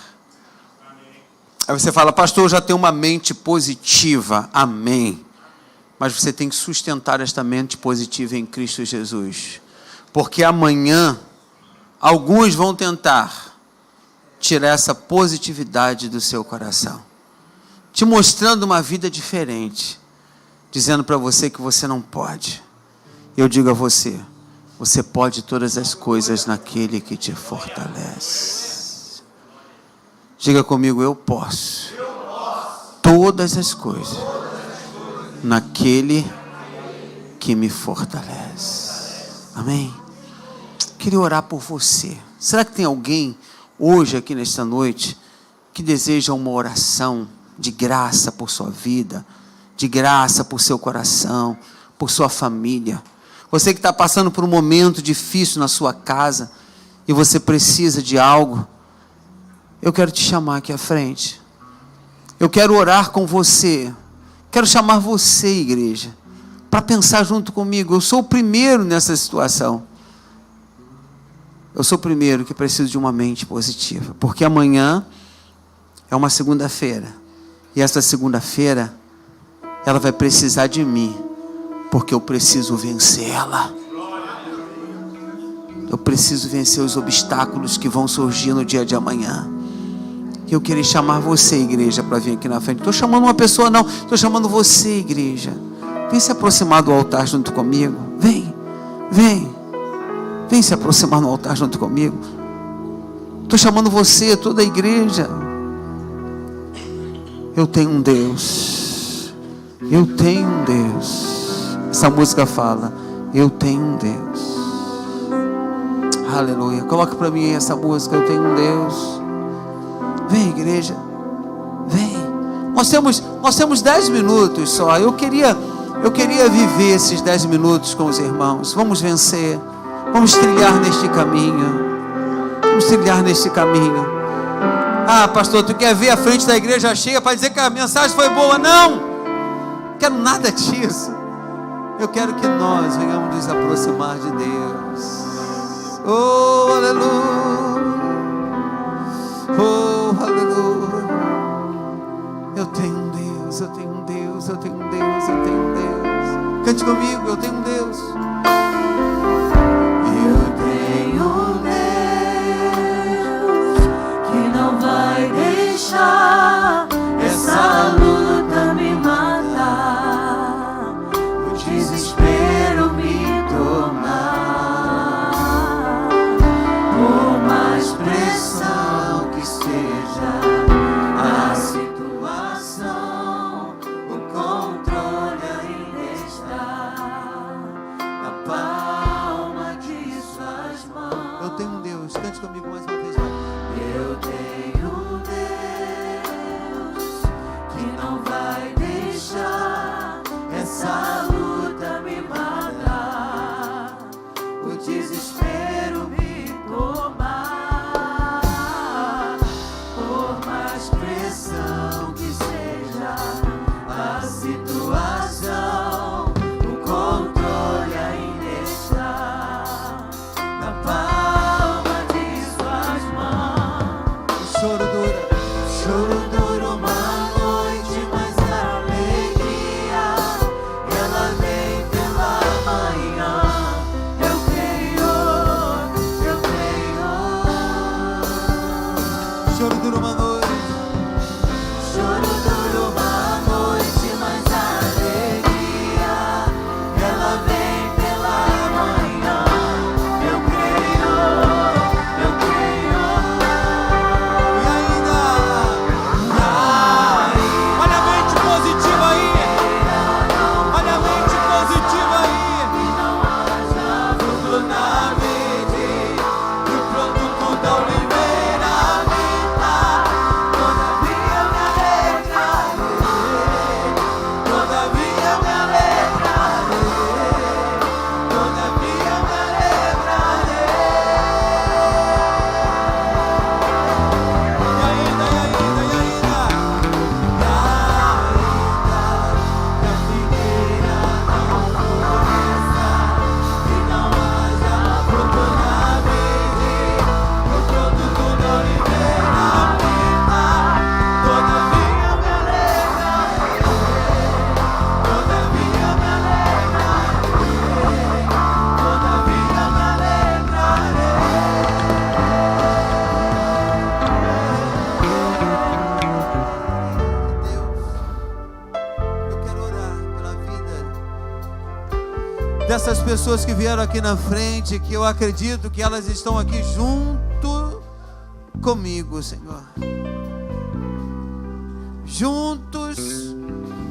Aí você fala, pastor, eu já tenho uma mente positiva. Amém. Mas você tem que sustentar esta mente positiva em Cristo Jesus. Porque amanhã, alguns vão tentar tirar essa positividade do seu coração, te mostrando uma vida diferente, dizendo para você que você não pode. Eu digo a você, você pode todas as coisas naquele que te fortalece. Diga comigo, eu posso todas as coisas naquele que me fortalece. Amém? Queria orar por você. Será que tem alguém hoje aqui nesta noite que deseja uma oração de graça por sua vida, de graça por seu coração, por sua família? Você que está passando por um momento difícil na sua casa e você precisa de algo, eu quero te chamar aqui à frente. Eu quero orar com você. Quero chamar você, igreja, para pensar junto comigo. Eu sou o primeiro nessa situação. Eu sou o primeiro que preciso de uma mente positiva, porque amanhã é uma segunda-feira, e essa segunda-feira ela vai precisar de mim, porque eu preciso vencer ela. Eu preciso vencer os obstáculos que vão surgir no dia de amanhã. Eu queria chamar você, igreja, para vir aqui na frente. Estou chamando uma pessoa, não. Estou chamando você, igreja. Vem se aproximar do altar junto comigo. Vem, vem. Vem se aproximar no altar junto comigo. Estou chamando você, toda a igreja. Eu tenho um Deus. Eu tenho um Deus. Essa música fala, eu tenho um Deus. Aleluia. Coloca para mim essa música, eu tenho um Deus. Vem, igreja. Vem. Nós temos 10 minutos só. Eu queria Eu queria viver esses 10 minutos com os irmãos. Vamos vencer. Vamos trilhar neste caminho. Vamos trilhar neste caminho. Ah, pastor, tu quer ver a frente da igreja cheia para dizer que a mensagem foi boa? Não! Quero nada disso. Eu quero que nós venhamos nos aproximar de Deus. Oh, aleluia. Oh, aleluia. Eu tenho um Deus, eu tenho um Deus, eu tenho um Deus, eu tenho um Deus. Cante comigo, eu tenho um Deus. Eu tenho um Deus que não vai deixar essa luta me matar, o desespero me tomar. Por mais pressão que seja a situação, o controle ainda está na palma de suas mãos. Eu tenho um Deus, cante comigo mais uma vez. Eu tenho um Deus que não vai deixar essa luta me matar, o desespero me tomar. Por mais pressão que seja a situação, o controle ainda está na palma de suas mãos. O choro dura. Choro dura uma noite, mas a alegria ela vem pela manhã. Eu creio, eu creio. Choro dura uma noite. Choro dura uma noite, mas a alegria ela vem pela manhã. Eu creio, eu creio. E ainda. Olha a mente positiva aí. Olha a mente positiva aí. Não haja fruto na vide, e o produto da oliveira me dá. Todavia me alegrarei, todavia me alegrarei, todavia me alegrarei. E ainda, e ainda, e ainda. Que a figueira não floresça, e não haja fruto na vide, o produto da oliveira me dá. Todavia me alegrarei, todavia me alegrarei, todavia me Deus, eu quero orar pela vida dessas pessoas que vieram aqui na frente, que eu acredito que elas estão aqui junto comigo, Senhor. Juntos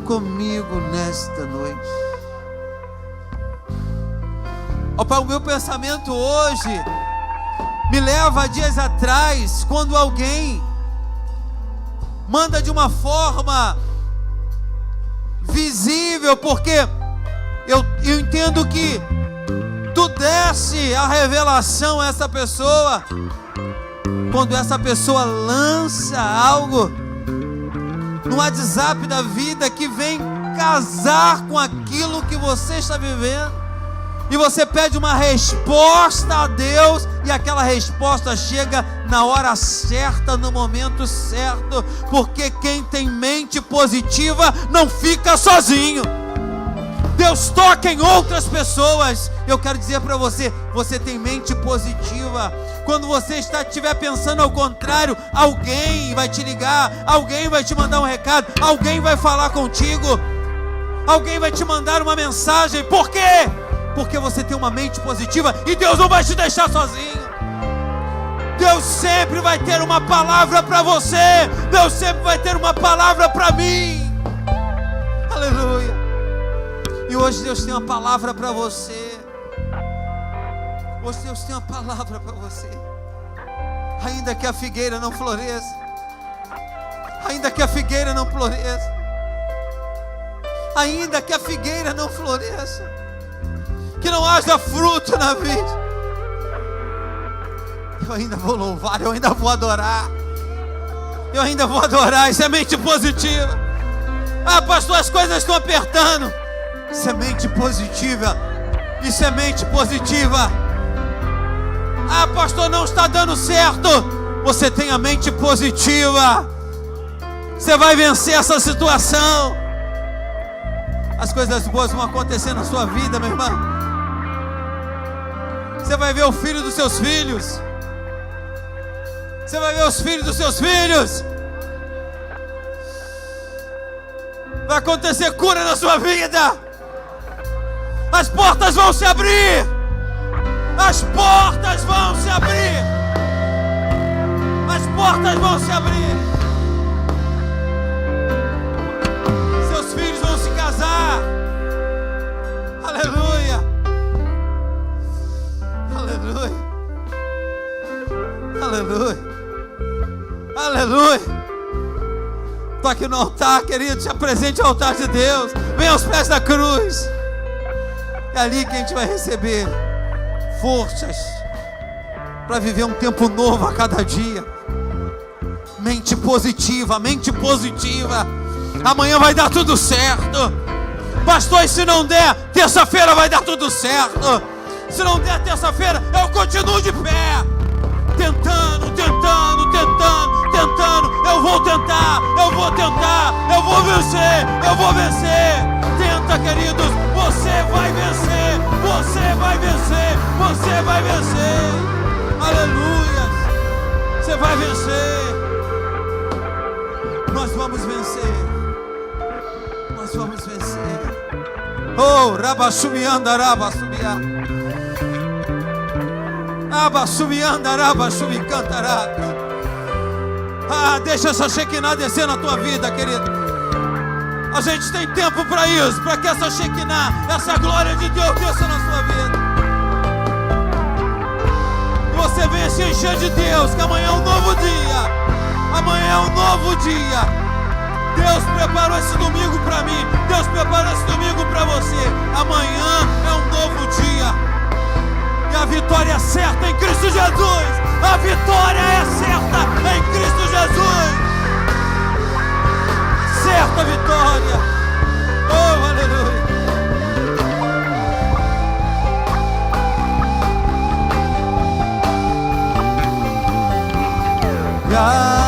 comigo nesta noite. Ó Pai, o meu pensamento hoje me leva a dias atrás, quando alguém manda de uma forma visível, porque eu entendo que tu desse a revelação a essa pessoa, quando essa pessoa lança algo no WhatsApp da vida que vem casar com aquilo que você está vivendo, e você pede uma resposta a Deus, e aquela resposta chega na hora certa, no momento certo, porque quem tem mente positiva não fica sozinho. Deus toca em outras pessoas. Eu quero dizer para você, você tem mente positiva. Quando você estiver pensando ao contrário, alguém vai te ligar, alguém vai te mandar um recado, alguém vai falar contigo, alguém vai te mandar uma mensagem. Por quê? Porque você tem uma mente positiva, e Deus não vai te deixar sozinho. Deus sempre vai ter uma palavra para você. Deus sempre vai ter uma palavra para mim. Aleluia. E hoje Deus tem uma palavra para você. Hoje Deus tem uma palavra para você. Ainda que a figueira não floresça, ainda que a figueira não floresça, ainda que a figueira não floresça, que não haja fruto na vida, eu ainda vou louvar, eu ainda vou adorar, eu ainda vou adorar. Isso é mente positiva. Ah, pastor, as coisas estão apertando. Isso é mente positiva. Isso é mente positiva. Ah, pastor, não está dando certo. Você tem a mente positiva. Você vai vencer essa situação. As coisas boas vão acontecer na sua vida, meu irmão. Você vai ver o filho dos seus filhos. Você vai ver os filhos dos seus filhos. Vai acontecer cura na sua vida. As portas vão se abrir. As portas vão se abrir. As portas vão se abrir. Seus filhos vão se casar. Aleluia. Aleluia. Aleluia. Aleluia. Estou aqui no altar, querido. Se apresente ao altar de Deus. Venha aos pés da cruz. É ali que a gente vai receber forças para viver um tempo novo a cada dia. Mente positiva, mente positiva. Amanhã vai dar tudo certo. Pastor, e se não der, terça-feira vai dar tudo certo. Se não der terça-feira, eu continuo de pé. Tentando, tentando, tentando, tentando. Eu vou tentar, eu vou tentar. Eu vou vencer, eu vou vencer. Tenta, queridos, você vai vencer. Você vai vencer, você vai vencer. Aleluia. Você vai vencer. Nós vamos vencer. Nós vamos vencer. Oh, Rabassubianda, Rabassubianda. Ah, deixa essa Shekinah descer na tua vida, querido. A gente tem tempo para isso, para que essa Shekinah, essa glória de Deus desça na sua vida. E você venha se encher de Deus, que amanhã é um novo dia. Amanhã é um novo dia. Deus preparou esse domingo para mim. Deus preparou esse domingo para você. Amanhã é um novo dia. E a vitória é certa em Cristo Jesus. A vitória é certa em Cristo Jesus. Certa vitória. Oh, aleluia. E ainda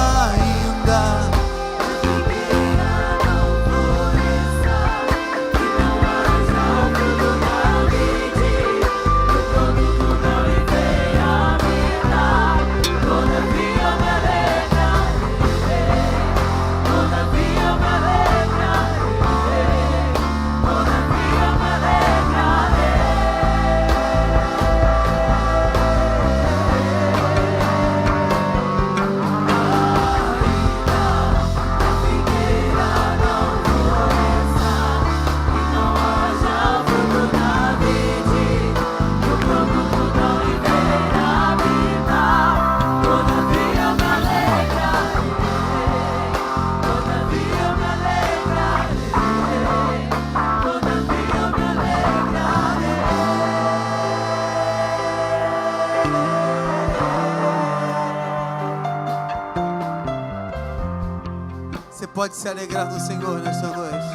pode se alegrar no Senhor nesta noite.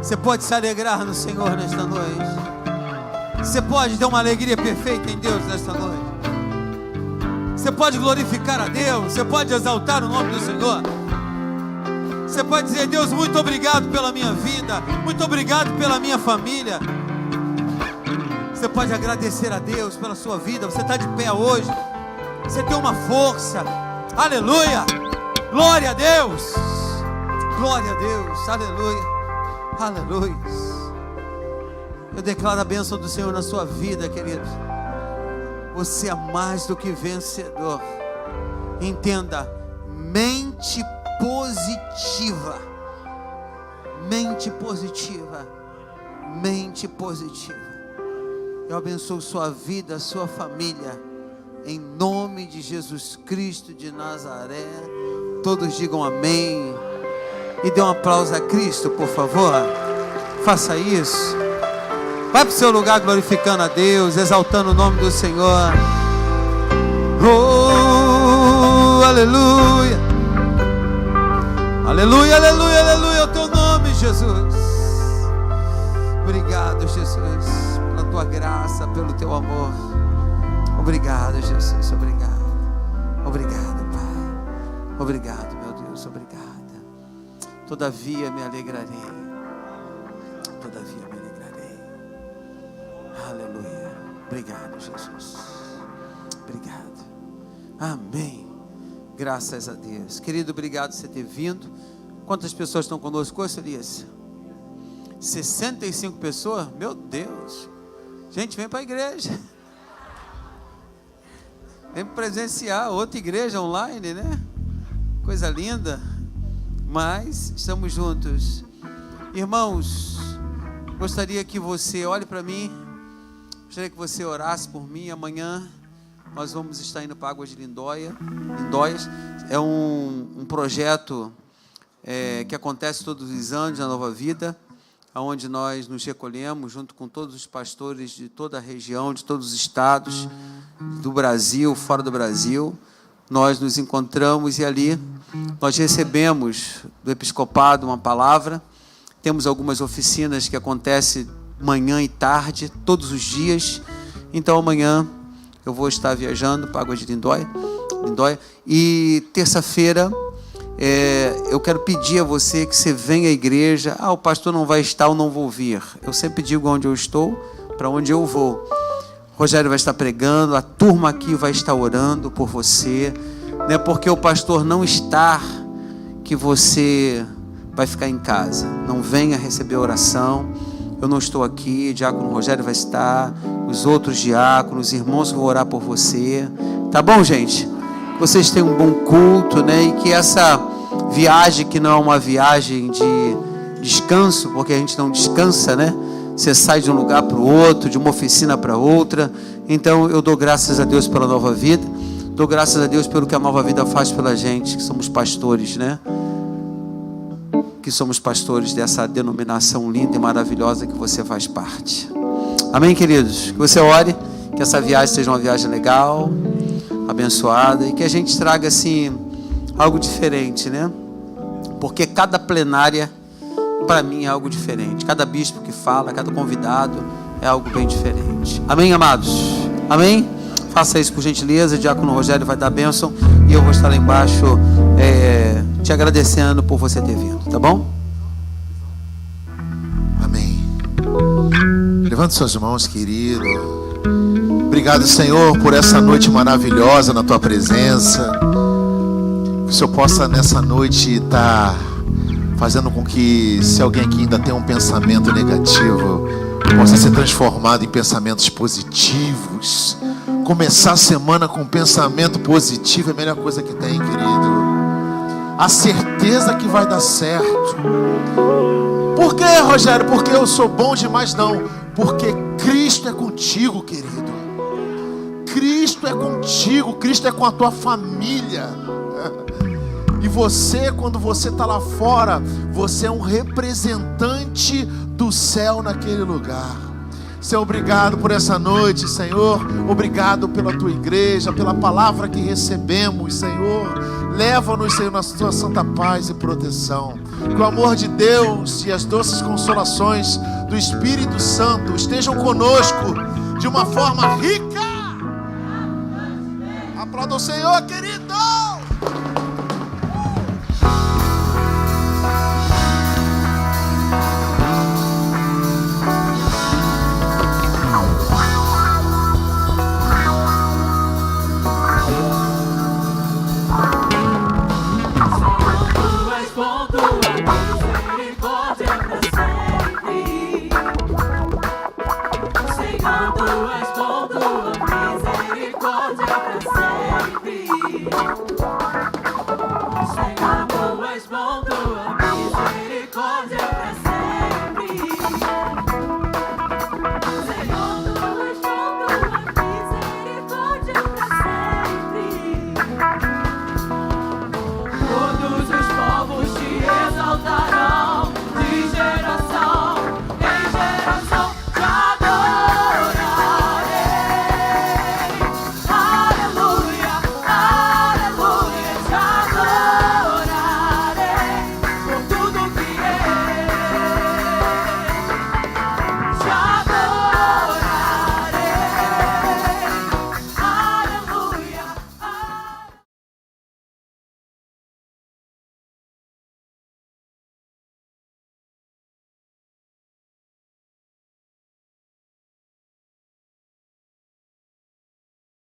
Você pode se alegrar no Senhor nesta noite. Você pode ter uma alegria perfeita em Deus nesta noite. Você pode glorificar a Deus. Você pode exaltar o nome do Senhor. Você pode dizer: Deus, muito obrigado pela minha vida. Muito obrigado pela minha família. Você pode agradecer a Deus pela sua vida. Você está de pé hoje. Você tem uma força. Aleluia. Glória a Deus. Glória a Deus, aleluia, aleluia. Eu declaro a bênção do Senhor na sua vida, querido. Você é mais do que vencedor. Entenda, mente positiva. Mente positiva. Mente positiva. Eu abençoo sua vida, sua família, em nome de Jesus Cristo de Nazaré. Todos digam amém. E dê um aplauso a Cristo, por favor. Faça isso. Vai para o seu lugar glorificando a Deus, exaltando o nome do Senhor. Oh, aleluia. Aleluia, aleluia, aleluia, é o teu nome, Jesus. Obrigado, Jesus, pela tua graça, pelo teu amor. Obrigado, Jesus, obrigado. Obrigado, Pai. Obrigado, meu Deus, obrigada. Todavia me alegrarei. Todavia me alegrarei. Aleluia. Obrigado, Jesus. Obrigado. Amém. Graças a Deus. Querido, obrigado por você ter vindo. Quantas pessoas estão conosco hoje, Elias? 65 pessoas? Meu Deus. Gente, vem para a igreja. Vem presenciar outra igreja online, né? Coisa linda. Mas estamos juntos. Irmãos, gostaria que você olhe para mim. Gostaria que você orasse por mim. Amanhã nós vamos estar indo para Águas de Lindóias. É um projeto que acontece todos os anos na Nova Vida, onde nós nos recolhemos junto com todos os pastores de toda a região, de todos os estados, do Brasil, fora do Brasil. Nós nos encontramos e ali nós recebemos do episcopado uma palavra. Temos algumas oficinas que acontecem manhã e tarde, todos os dias. Então amanhã eu vou estar viajando para Águas de Lindóia. E terça-feira eu quero pedir a você que você venha à igreja. O pastor não vai estar, eu não vou vir. Eu sempre digo onde eu estou, para onde eu vou. Rogério vai estar pregando, a turma aqui vai estar orando por você. Não é porque o pastor não está que você vai ficar em casa. Não venha receber oração. Eu não estou aqui, o diácono Rogério vai estar, os outros diáconos, os irmãos vão orar por você. Tá bom, gente? Que vocês tenham um bom culto, né? E que essa viagem, que não é uma viagem de descanso, porque a gente não descansa, né? Você sai de um lugar para o outro, de uma oficina para outra. Então eu dou graças a Deus pela Nova Vida. Dou graças a Deus pelo que a Nova Vida faz pela gente, que somos pastores, né? Que somos pastores dessa denominação linda e maravilhosa que você faz parte. Amém, queridos? Que você ore, que essa viagem seja uma viagem legal, abençoada, e que a gente traga, assim, algo diferente, né? Porque cada plenária, para mim, é algo diferente. Cada bispo que fala, cada convidado, é algo bem diferente. Amém, amados? Amém? Faça isso por gentileza. O diácono Rogério vai dar a bênção e eu vou estar lá embaixo te agradecendo por você ter vindo, tá bom? Amém. Levante suas mãos, querido. Obrigado, Senhor, por essa noite maravilhosa na tua presença. Que o Senhor possa nessa noite estar fazendo com que, se alguém aqui ainda tem um pensamento negativo, possa ser transformado em pensamentos positivos. Começar a semana com um pensamento positivo é a melhor coisa que tem, querido. A certeza que vai dar certo. Por quê, Rogério? Porque eu sou bom demais? Não. Porque Cristo é contigo, querido. Cristo é contigo. Cristo é com a tua família. E você, quando você está lá fora, você é um representante do céu naquele lugar. Senhor, obrigado por essa noite, Senhor. Obrigado pela tua igreja, pela palavra que recebemos, Senhor. Leva-nos, Senhor, na tua santa paz e proteção. Que o amor de Deus e as doces consolações do Espírito Santo estejam conosco de uma forma rica. Aplauda o Senhor, querido.